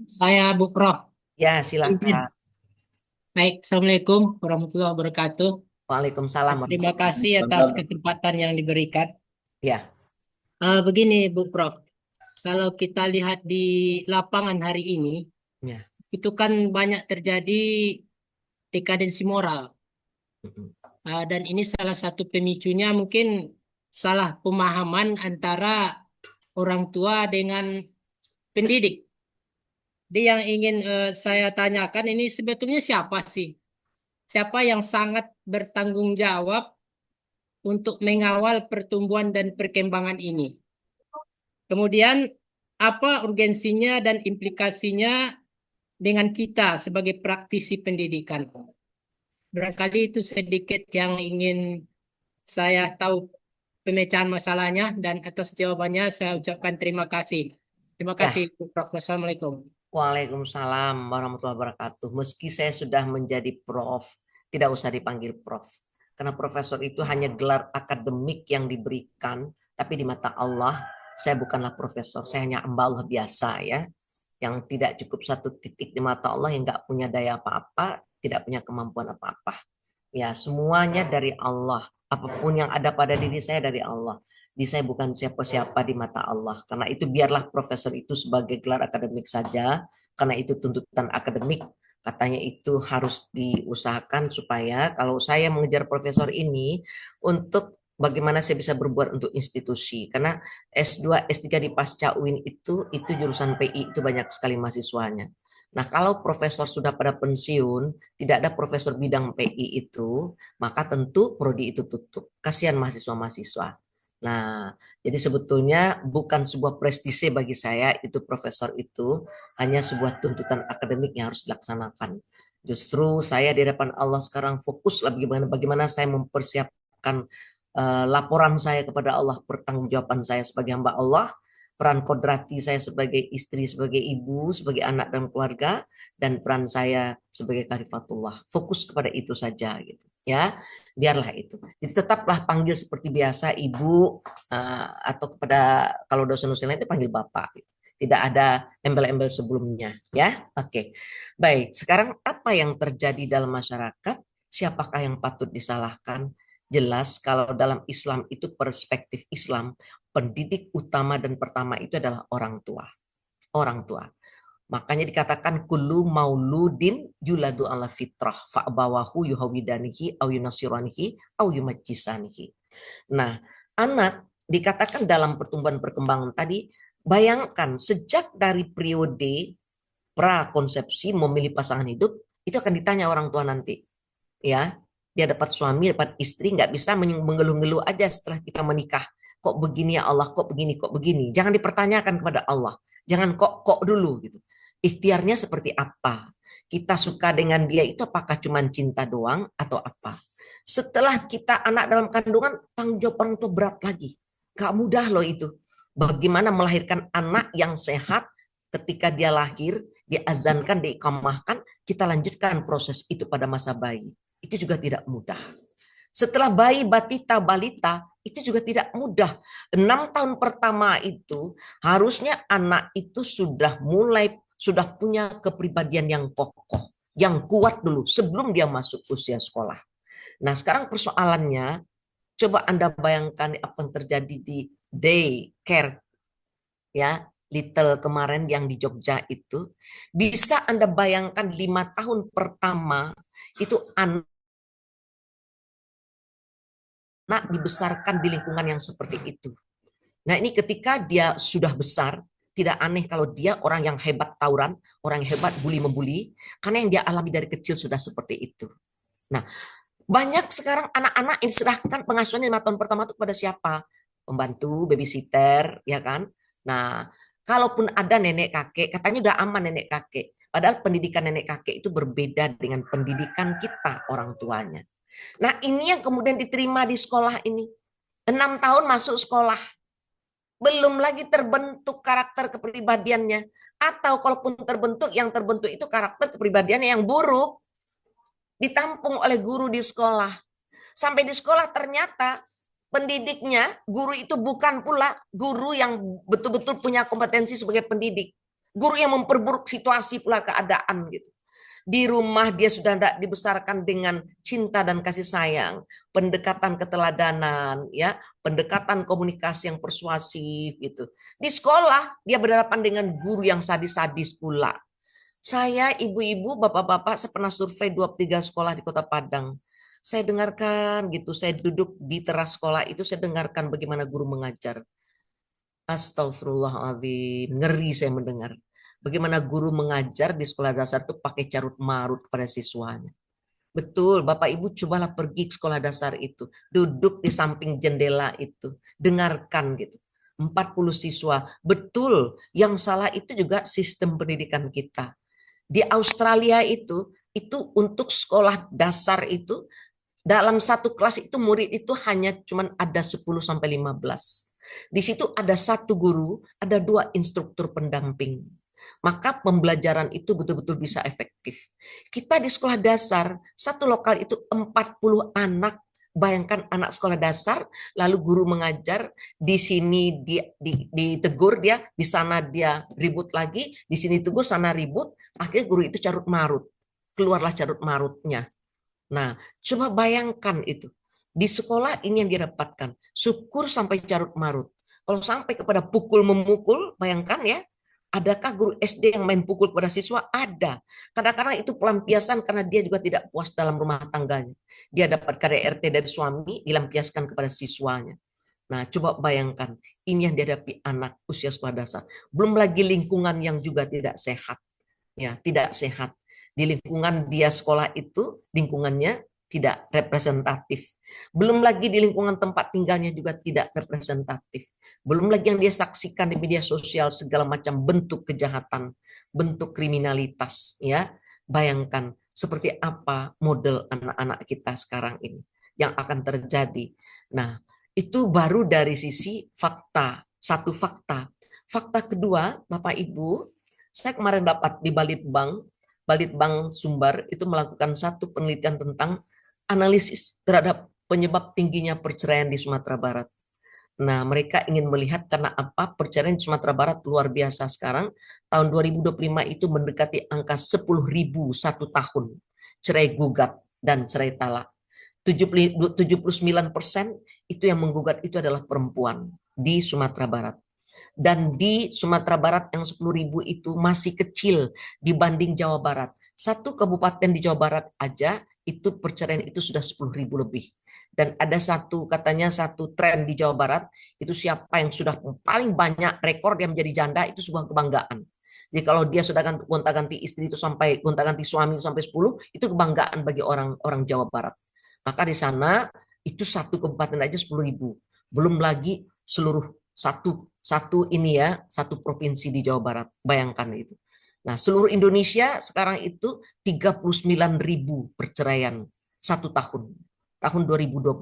Saya Bu Prof. Ya, silakan. Baik, Assalamualaikum warahmatullahi wabarakatuh. Waalaikumsalam. Terima kasih atas kesempatan yang diberikan. Ya. Begini Bu Prof, kalau kita lihat di lapangan hari ini, ya, itu kan banyak terjadi dekadensi moral. Dan ini salah satu pemicunya mungkin salah pemahaman antara orang tua dengan pendidik. Jadi yang ingin saya tanyakan ini sebetulnya siapa sih? Siapa yang sangat bertanggung jawab untuk mengawal pertumbuhan dan perkembangan ini? Kemudian apa urgensinya dan implikasinya dengan kita sebagai praktisi pendidikan? Barangkali itu sedikit yang ingin saya tahu pemecahan masalahnya, dan atas jawabannya saya ucapkan terima kasih. Terima Ya, kasih, Prof. Assalamualaikum. Waalaikumsalam warahmatullahi wabarakatuh. Meski saya sudah menjadi prof, tidak usah dipanggil prof. Karena profesor itu hanya gelar akademik yang diberikan, tapi di mata Allah, saya bukanlah profesor, saya hanya hamba Allah biasa ya. Yang tidak cukup satu titik di mata Allah, yang nggak punya daya apa-apa, tidak punya kemampuan apa-apa. Ya, semuanya dari Allah. Apapun yang ada pada diri saya dari Allah. Di saya bukan siapa-siapa di mata Allah. Karena itu biarlah profesor itu sebagai gelar akademik saja. Karena itu tuntutan akademik. Katanya itu harus diusahakan supaya kalau saya mengejar profesor ini untuk bagaimana saya bisa berbuat untuk institusi. Karena S2, S3 di pasca UIN itu jurusan PI itu banyak sekali mahasiswanya. Nah, kalau profesor sudah pada pensiun, tidak ada profesor bidang PI itu, maka tentu prodi itu tutup. Kasihan mahasiswa-mahasiswa. Nah, jadi sebetulnya bukan sebuah prestise bagi saya itu profesor itu, hanya sebuah tuntutan akademik yang harus dilaksanakan. Justru saya di hadapan Allah sekarang fokus bagaimana saya mempersiapkan laporan saya kepada Allah, pertanggungjawaban saya sebagai hamba Allah, peran kodrati saya sebagai istri, sebagai ibu, sebagai anak dan keluarga, dan peran saya sebagai kalifatullah. Fokus kepada itu saja gitu. Ya, biarlah itu. Jadi tetaplah panggil seperti biasa ibu atau kepada kalau dosen-dosen lain itu panggil bapak. Gitu. Tidak ada embel-embel sebelumnya, ya. Oke. Baik, sekarang apa yang terjadi dalam masyarakat? Siapakah yang patut disalahkan? Jelas kalau dalam Islam itu perspektif Islam, pendidik utama dan pertama itu adalah orang tua. Orang tua. Makanya dikatakan kullu mauludin yuladu ala fitrah fa'abawahu yuhawidanihi au yunasiranihi au yumajjisanihi. Nah, anak dikatakan dalam pertumbuhan perkembangan tadi, bayangkan sejak dari periode prakonsepsi memilih pasangan hidup, itu akan ditanya orang tua nanti. Ya, dia dapat suami, dapat istri, nggak bisa mengeluh-ngeluh aja setelah kita menikah. Kok begini ya Allah, kok begini, kok begini. Jangan dipertanyakan kepada Allah. Jangan kok dulu gitu. Ikhtiarnya seperti apa? Kita suka dengan dia itu apakah cuma cinta doang atau apa? Setelah kita anak dalam kandungan, tanggung jawab orang tua berat lagi. Gak mudah loh itu. Bagaimana melahirkan anak yang sehat ketika dia lahir, diazankan, diikamahkan, kita lanjutkan proses itu pada masa bayi. Itu juga tidak mudah. Setelah bayi, batita, balita, itu juga tidak mudah. 6 tahun pertama itu, harusnya anak itu sudah punya kepribadian yang kokoh, yang kuat dulu sebelum dia masuk usia sekolah. Nah, sekarang persoalannya, coba Anda bayangkan apa yang terjadi di day care, ya, Little kemarin yang di Jogja itu, bisa Anda bayangkan 5 tahun pertama itu anak dibesarkan di lingkungan yang seperti itu. Nah, ini ketika dia sudah besar, tidak aneh kalau dia orang yang hebat tawuran, orang yang hebat bully-membuli, karena yang dia alami dari kecil sudah seperti itu. Nah, banyak sekarang anak-anak yang diserahkan pengasuhannya 5 tahun pertama itu kepada siapa? Pembantu, babysitter, ya kan? Nah, kalaupun ada nenek kakek, katanya udah aman nenek kakek. Padahal pendidikan nenek kakek itu berbeda dengan pendidikan kita, orang tuanya. Nah, ini yang kemudian diterima di sekolah ini. 6 tahun masuk sekolah. Belum lagi terbentuk karakter kepribadiannya. Atau kalaupun terbentuk, yang terbentuk itu karakter kepribadiannya yang buruk. Ditampung oleh guru di sekolah. Sampai di sekolah ternyata pendidiknya, guru itu bukan pula guru yang betul-betul punya kompetensi sebagai pendidik. Guru yang memperburuk situasi pula keadaan gitu. Di rumah dia sudah tidak dibesarkan dengan cinta dan kasih sayang, pendekatan keteladanan, ya, pendekatan komunikasi yang persuasif gitu. Di sekolah dia berhadapan dengan guru yang sadis-sadis pula. Saya, ibu-ibu, bapak-bapak, saya pernah survei 23 sekolah di Kota Padang. Saya dengarkan gitu, saya duduk di teras sekolah itu, saya dengarkan bagaimana guru mengajar. Astagfirullahaladzim, ngeri saya mendengar. Bagaimana guru mengajar di sekolah dasar itu pakai carut marut kepada siswanya. Betul, Bapak Ibu cobalah pergi ke sekolah dasar itu. Duduk di samping jendela itu. Dengarkan gitu. 40 siswa. Betul, yang salah itu juga sistem pendidikan kita. Di Australia itu untuk sekolah dasar itu, dalam satu kelas itu murid itu hanya cuma ada 10-15. Di situ ada satu guru, ada 2 instruktur pendamping. Maka pembelajaran itu betul-betul bisa efektif. Kita di sekolah dasar, satu lokal itu 40 anak. Bayangkan anak sekolah dasar, lalu guru mengajar, di sini ditegur dia, di sana dia ribut lagi, di sini tegur, sana ribut, akhirnya guru itu carut marut. Keluarlah carut marutnya. Nah, coba bayangkan itu. Di sekolah ini yang didapatkan. Syukur sampai carut marut. Kalau sampai kepada pukul memukul, bayangkan ya, adakah guru SD yang main pukul kepada siswa? Ada. Kadang-kadang itu pelampiasan karena dia juga tidak puas dalam rumah tangganya. Dia dapat KDRT dari suami, dilampiaskan kepada siswanya. Nah, coba bayangkan, ini yang dihadapi anak usia sekolah dasar. Belum lagi lingkungan yang juga tidak sehat. Ya, tidak sehat. Di lingkungan dia sekolah itu, lingkungannya tidak representatif. Belum lagi di lingkungan tempat tinggalnya juga tidak representatif. Belum lagi yang dia saksikan di media sosial segala macam bentuk kejahatan, bentuk kriminalitas, ya. Bayangkan seperti apa model anak-anak kita sekarang ini yang akan terjadi. Nah, itu baru dari sisi fakta, satu fakta. Fakta kedua, Bapak Ibu, saya kemarin dapat di Balitbank Sumbar itu melakukan satu penelitian tentang analisis terhadap penyebab tingginya perceraian di Sumatera Barat. Nah, mereka ingin melihat karena apa perceraian di Sumatera Barat luar biasa sekarang. Tahun 2025 itu mendekati angka 10.000 satu tahun. Cerai gugat dan cerai talak. 79% itu yang menggugat itu adalah perempuan di Sumatera Barat. Dan di Sumatera Barat yang 10.000 itu masih kecil dibanding Jawa Barat. Satu kabupaten di Jawa Barat aja itu perceraian itu sudah 10.000 lebih. Dan ada katanya satu tren di Jawa Barat, itu siapa yang sudah paling banyak rekor dia menjadi janda, itu sebuah kebanggaan. Jadi kalau dia sudah gonta-ganti istri itu sampai gonta-ganti suami sampai 10, itu kebanggaan bagi orang Jawa Barat. Maka di sana itu satu kabupaten aja 10.000. Belum lagi seluruh satu provinsi di Jawa Barat. Bayangkan itu. Nah, seluruh Indonesia sekarang itu 39.000 perceraian satu tahun 2025.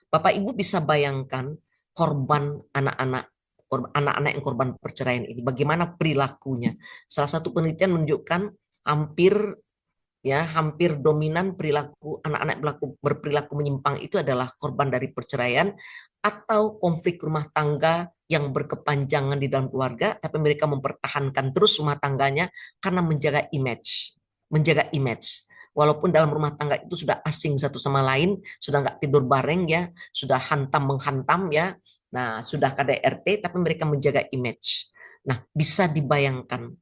Bapak Ibu bisa bayangkan korban anak-anak yang korban perceraian ini, bagaimana perilakunya. Salah satu penelitian menunjukkan hampir dominan perilaku anak-anak berperilaku menyimpang itu adalah korban dari perceraian atau konflik rumah tangga yang berkepanjangan di dalam keluarga, tapi mereka mempertahankan terus rumah tangganya karena menjaga image. Walaupun dalam rumah tangga itu sudah asing satu sama lain, sudah nggak tidur bareng ya, sudah hantam-menghantam ya, nah sudah KDRT, tapi mereka menjaga image. Nah, bisa dibayangkan.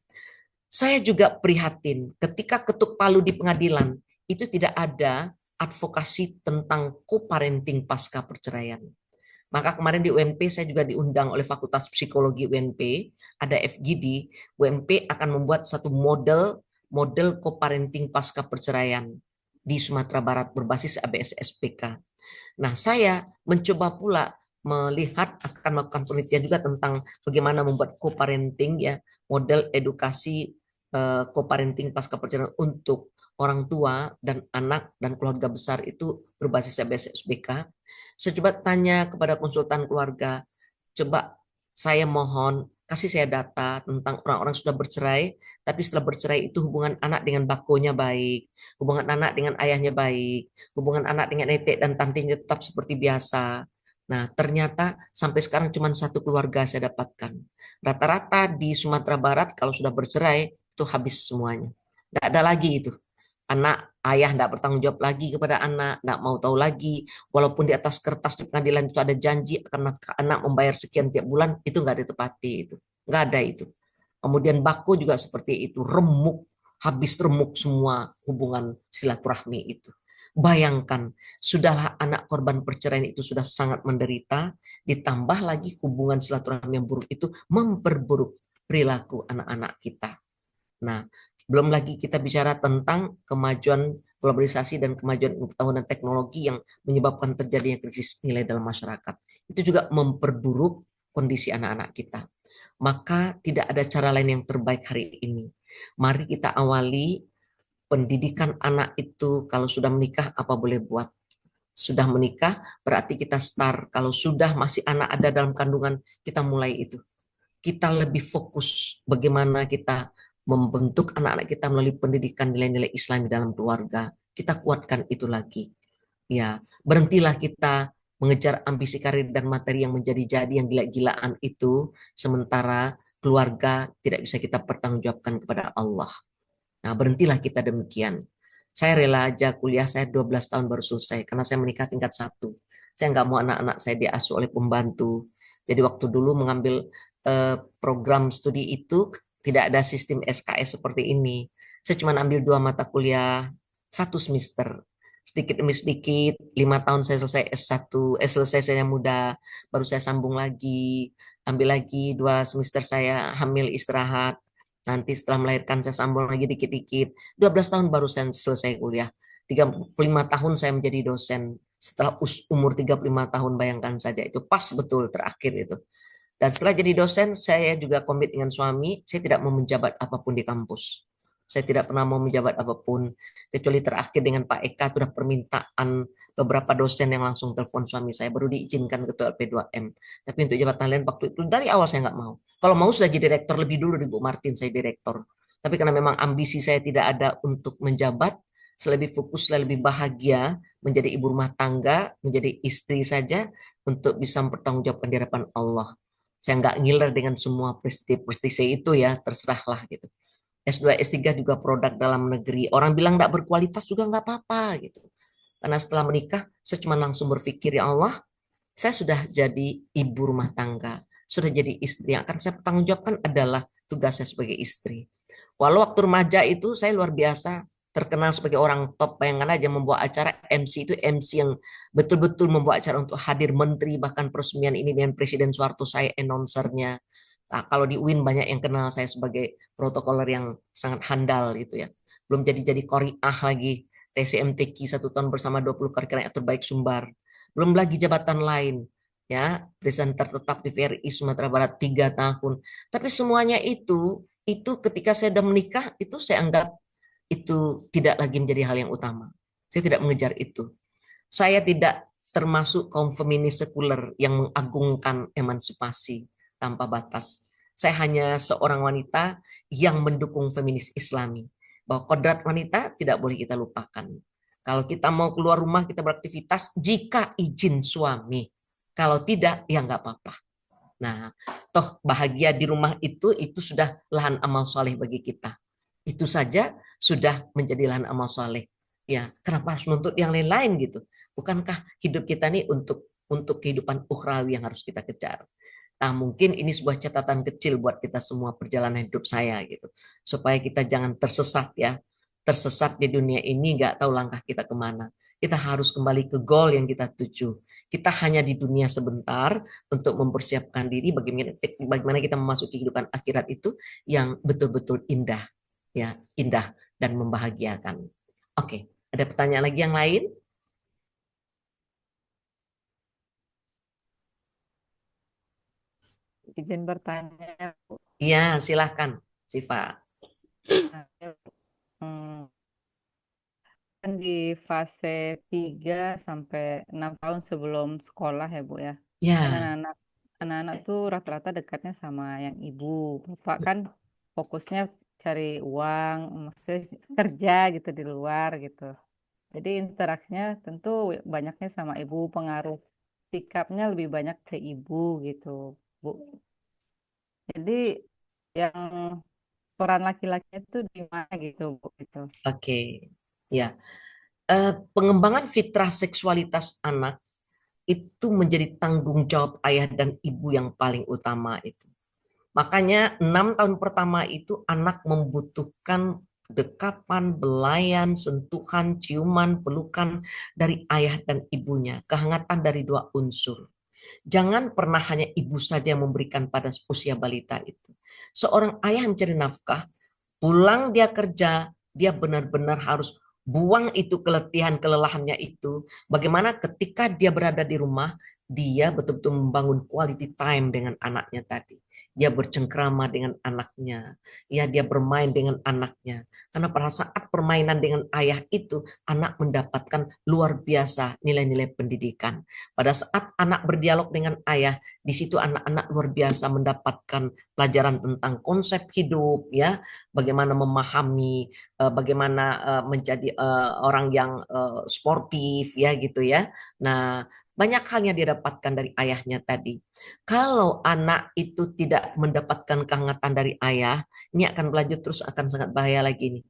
Saya juga prihatin ketika ketuk palu di pengadilan, itu tidak ada advokasi tentang co-parenting pasca perceraian. Maka kemarin di UNP saya juga diundang oleh Fakultas Psikologi UNP, ada FGD, UNP akan membuat satu model co-parenting pasca perceraian di Sumatera Barat berbasis ABS-SPK. Nah, saya mencoba pula melihat akan melakukan penelitian juga tentang bagaimana membuat co-parenting ya, model edukasi co-parenting pasca perceraian untuk orang tua dan anak dan keluarga besar itu berbasis ABS-SPK. Saya coba tanya kepada konsultan keluarga, coba saya mohon kasih saya data tentang orang-orang sudah bercerai, tapi setelah bercerai itu hubungan anak dengan bakonya baik, hubungan anak dengan ayahnya baik, hubungan anak dengan nenek dan tantenya tetap seperti biasa. Nah, ternyata sampai sekarang cuma satu keluarga saya dapatkan. Rata-rata di Sumatera Barat kalau sudah bercerai itu habis semuanya. Nggak ada lagi itu. Ayah tidak bertanggung jawab lagi kepada anak, tidak mau tahu lagi. Walaupun di atas kertas di pengadilan itu ada janji akan anak membayar sekian tiap bulan, itu nggak ditepati itu, nggak ada itu. Kemudian bako juga seperti itu, habis remuk semua hubungan silaturahmi itu. Bayangkan, sudahlah anak korban perceraian itu sudah sangat menderita, ditambah lagi hubungan silaturahmi yang buruk itu memperburuk perilaku anak-anak kita. Nah, belum lagi kita bicara tentang kemajuan globalisasi dan kemajuan pengetahuan dan teknologi yang menyebabkan terjadinya krisis nilai dalam masyarakat. Itu juga memperburuk kondisi anak-anak kita. Maka tidak ada cara lain yang terbaik hari ini. Mari kita awali pendidikan anak itu kalau sudah menikah apa boleh buat. Sudah menikah berarti kita start. Kalau sudah masih anak ada dalam kandungan, kita mulai itu. Kita lebih fokus bagaimana kita membentuk anak-anak kita melalui pendidikan nilai-nilai Islam dalam keluarga. Kita kuatkan itu lagi. Ya, berhentilah kita mengejar ambisi karir dan materi yang menjadi-jadi, yang gila-gilaan itu, sementara keluarga tidak bisa kita pertanggungjawabkan kepada Allah. Nah, berhentilah kita demikian. Saya rela aja kuliah saya 12 tahun baru selesai, karena saya menikah tingkat 1. Saya nggak mau anak-anak saya diasuh oleh pembantu. Jadi waktu dulu mengambil program studi itu, tidak ada sistem SKS seperti ini. Saya cuma ambil 2 mata kuliah, 1 semester. Sedikit demi sedikit, 5 tahun saya selesai S1, selesai saya muda, baru saya sambung lagi, ambil lagi 2 semester saya hamil istirahat, nanti setelah melahirkan saya sambung lagi dikit-dikit, 12 tahun baru saya selesai kuliah, 35 tahun saya menjadi dosen, setelah umur 35 tahun, bayangkan saja, itu pas betul terakhir itu. Dan setelah jadi dosen, saya juga komit dengan suami, saya tidak mau menjabat apapun di kampus. Saya tidak pernah mau menjabat apapun, kecuali terakhir dengan Pak Eka, itu sudah permintaan beberapa dosen yang langsung telepon suami saya, baru diizinkan ketua LP2M. Tapi untuk jabatan lain waktu itu, dari awal saya nggak mau. Kalau mau sudah jadi direktur lebih dulu di Bu Martin, saya direktur. Tapi karena memang ambisi saya tidak ada untuk menjabat, saya lebih fokus, saya lebih bahagia menjadi ibu rumah tangga, menjadi istri saja, untuk bisa mempertanggungjawabkan di hadapan Allah. Saya nggak ngiler dengan semua prestise itu ya, terserahlah gitu. S2, S3 juga produk dalam negeri. Orang bilang nggak berkualitas juga nggak apa-apa gitu. Karena setelah menikah, saya cuma langsung berpikir, ya Allah, saya sudah jadi ibu rumah tangga, sudah jadi istri. Yang akan saya pertanggungjawabkan adalah tugas saya sebagai istri. Walau waktu remaja itu saya luar biasa terkenal sebagai orang top. Bayangkan aja membawa acara MC itu MC yang betul-betul membawa acara untuk hadir menteri, bahkan peresmian ini dengan Presiden Soeharto, saya announcernya. Nah, kalau di UIN banyak yang kenal saya sebagai protokoler yang sangat handal gitu ya. Belum jadi Qori'ah lagi, TCMTQ 1 tahun bersama 20 karya terbaik Sumbar. Belum lagi jabatan lain, ya, presenter tetap di VRI Sumatera Barat 3 tahun. Tapi semuanya itu ketika saya sudah menikah, itu saya anggap itu tidak lagi menjadi hal yang utama. Saya tidak mengejar itu. Saya tidak termasuk kaum feminis sekuler yang mengagungkan emansipasi tanpa batas. Saya hanya seorang wanita yang mendukung feminis Islami. Bahwa kodrat wanita tidak boleh kita lupakan. Kalau kita mau keluar rumah, kita beraktivitas jika izin suami. Kalau tidak, ya nggak apa-apa. Nah, toh bahagia di rumah itu sudah lahan amal soleh bagi kita. Itu saja sudah menjadi lahan amal soleh. Ya, kenapa harus menuntut yang lain-lain gitu? Bukankah hidup kita ini untuk kehidupan ukhrawi yang harus kita kejar? Nah, mungkin ini sebuah catatan kecil buat kita semua perjalanan hidup saya gitu. Supaya kita jangan tersesat ya. Tersesat di dunia ini, nggak tahu langkah kita kemana. Kita harus kembali ke goal yang kita tuju. Kita hanya di dunia sebentar untuk mempersiapkan diri bagaimana kita memasuki kehidupan akhirat itu yang betul-betul indah. Ya, indah dan membahagiakan. Oke, ada pertanyaan lagi yang lain? Izin bertanya, Bu. Iya, silahkan, Siva. Kan di fase 3 sampai 6 tahun sebelum sekolah ya Bu ya. Kan Ya, anak-anak tuh rata-rata dekatnya sama yang ibu. Bapak kan fokusnya cari uang, maksudnya kerja gitu di luar gitu. Jadi interaksinya tentu banyaknya sama ibu, pengaruh sikapnya lebih banyak ke ibu gitu, Bu. Jadi yang peran laki-lakinya itu di mana gitu, Bu gitu. oke. Ya, pengembangan fitrah seksualitas anak itu menjadi tanggung jawab ayah dan ibu yang paling utama itu. Makanya 6 tahun pertama itu anak membutuhkan dekapan, belayan, sentuhan, ciuman, pelukan dari ayah dan ibunya. Kehangatan dari 2 unsur. Jangan pernah hanya ibu saja yang memberikan pada usia balita itu. Seorang ayah yang mencari nafkah, pulang dia kerja, dia benar-benar harus buang itu keletihan, kelelahannya itu. Bagaimana ketika dia berada di rumah, dia betul-betul membangun quality time dengan anaknya tadi. Dia bercengkrama dengan anaknya, ya dia bermain dengan anaknya. Karena pada saat permainan dengan ayah itu, anak mendapatkan luar biasa nilai-nilai pendidikan. Pada saat anak berdialog dengan ayah, di situ anak-anak luar biasa mendapatkan pelajaran tentang konsep hidup, ya, bagaimana memahami, bagaimana menjadi orang yang sportif, ya gitu ya. Nah, banyak hal yang dia dapatkan dari ayahnya tadi. Kalau anak itu tidak mendapatkan kehangatan dari ayah, ini akan berlanjut terus akan sangat bahaya lagi nih.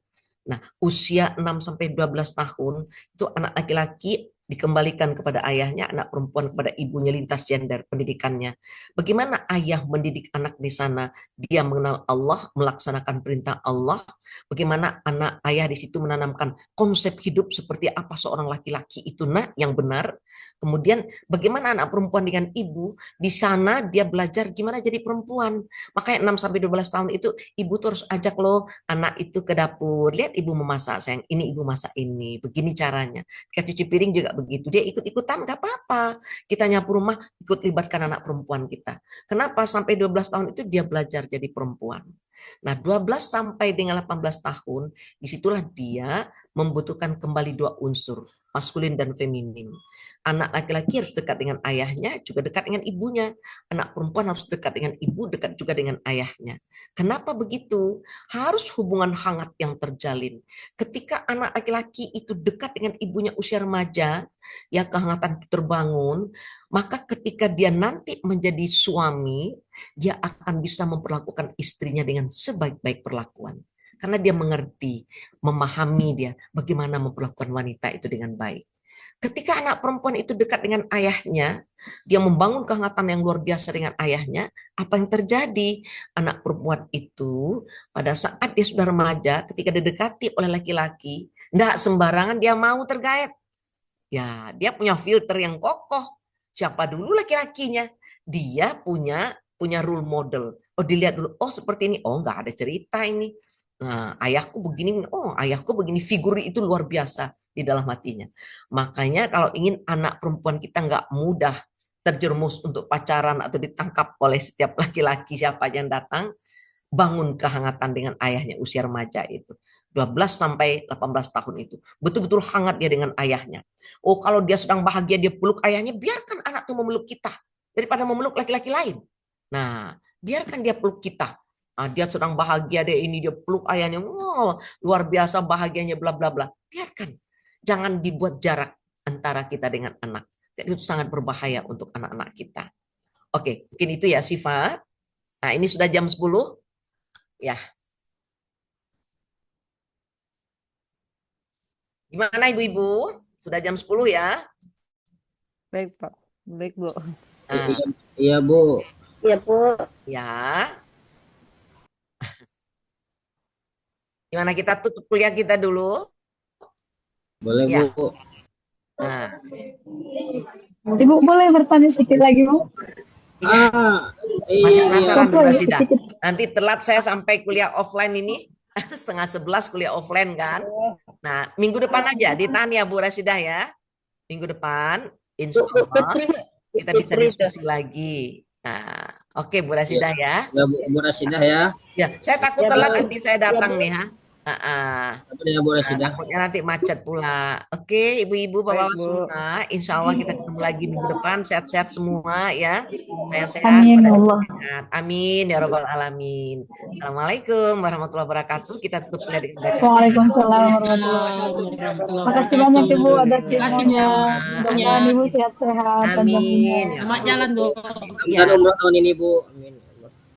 Nah, usia 6 sampai 12 tahun itu anak laki-laki dikembalikan kepada ayahnya, anak perempuan kepada ibunya, lintas gender pendidikannya. Bagaimana ayah mendidik anak di sana? Dia mengenal Allah, melaksanakan perintah Allah. Bagaimana anak ayah di situ menanamkan konsep hidup seperti apa seorang laki-laki itu yang benar. Kemudian bagaimana anak perempuan dengan ibu, di sana dia belajar gimana jadi perempuan. Makanya 6 sampai 12 tahun itu ibu tuh harus ajak loh anak itu ke dapur. Lihat ibu memasak, sayang. Ini ibu masak ini. Begini caranya. Kayak cuci piring juga begitu. Dia ikut-ikutan gak apa-apa. Kita nyapu rumah ikut libatkan anak perempuan kita. Kenapa? Sampai 12 tahun itu dia belajar jadi perempuan. Nah, 12 sampai dengan 18 tahun, disitulah dia membutuhkan kembali dua unsur, maskulin dan feminim. Anak laki-laki harus dekat dengan ayahnya, juga dekat dengan ibunya. Anak perempuan harus dekat dengan ibu, dekat juga dengan ayahnya. Kenapa begitu? Harus hubungan hangat yang terjalin. Ketika anak laki-laki itu dekat dengan ibunya usia remaja, ya kehangatan terbangun, maka ketika dia nanti menjadi suami, dia akan bisa memperlakukan istrinya dengan sebaik-baik perlakuan. Karena dia mengerti, memahami dia bagaimana memperlakukan wanita itu dengan baik. Ketika anak perempuan itu dekat dengan ayahnya, dia membangun kehangatan yang luar biasa dengan ayahnya, apa yang terjadi? Anak perempuan itu pada saat dia sudah remaja, ketika didekati oleh laki-laki, tidak sembarangan dia mau tergait. Ya, dia punya filter yang kokoh. Siapa dulu laki-lakinya? Dia punya role model. Oh, dilihat dulu. Oh, seperti ini. Oh, nggak ada cerita ini. Nah, ayahku begini. Oh, ayahku begini. Figur itu luar biasa di dalam hatinya. Makanya kalau ingin anak perempuan kita nggak mudah terjerumus untuk pacaran atau ditangkap oleh setiap laki-laki siapa yang datang, bangun kehangatan dengan ayahnya usia remaja itu. 12 sampai 18 tahun itu. Betul-betul hangat dia dengan ayahnya. Oh, kalau dia sedang bahagia dia peluk ayahnya, biarkan anak itu memeluk kita daripada memeluk laki-laki lain. Nah, biarkan dia peluk kita. Nah, dia sedang bahagia dia ini dia peluk ayahnya. Wow, luar biasa bahagianya bla bla bla. Biarkan. Jangan dibuat jarak antara kita dengan anak. Itu sangat berbahaya untuk anak-anak kita. Oke, mungkin itu ya sifat. Nah, ini sudah jam 10. Ya. Gimana ibu-ibu? Sudah jam 10 ya? Baik, Pak. Baik, Bu. Iya, Bu. Iya, Bu. Ya. Gimana kita tutup kuliah kita dulu? Boleh, Ya. Bu. Nah, Ibu boleh bertanya sedikit lagi, Bu? masih penasaran Bu Rasidah. sedikit. Nanti telat saya sampai kuliah offline ini. 10:30 kuliah offline kan. Nah, minggu depan aja ditahan ya Bu Rasidah ya. Minggu depan insya Allah kita bisa diskusi lagi. Nah, oke Bu Rasidah ya. Ya, Bu Rasidah ya. Ya, saya takut telat nanti saya datang nih ha. Ya, Bu Rasidah. Takutnya nanti macet pula. Oke, ibu-ibu, bapak-bapak Baik, Bu. semua, insya Allah kita ketemu lagi minggu depan. Sehat-sehat semua ya. Saya sehat. Amin, pada Allah. sehat. Amin ya robbal alamin. Assalamualaikum warahmatullahi wabarakatuh. Kita tutup dengan baca. Waalaikumsalam warahmatullahi wabarakatuh. Makasih banyak Ibu atas ilmunya. Mudah-mudahan Ibu sehat-sehat. panjang umur. Amin. Selamat jalan, Bu. Iya. Umroh tahun ini, Bu. Amin.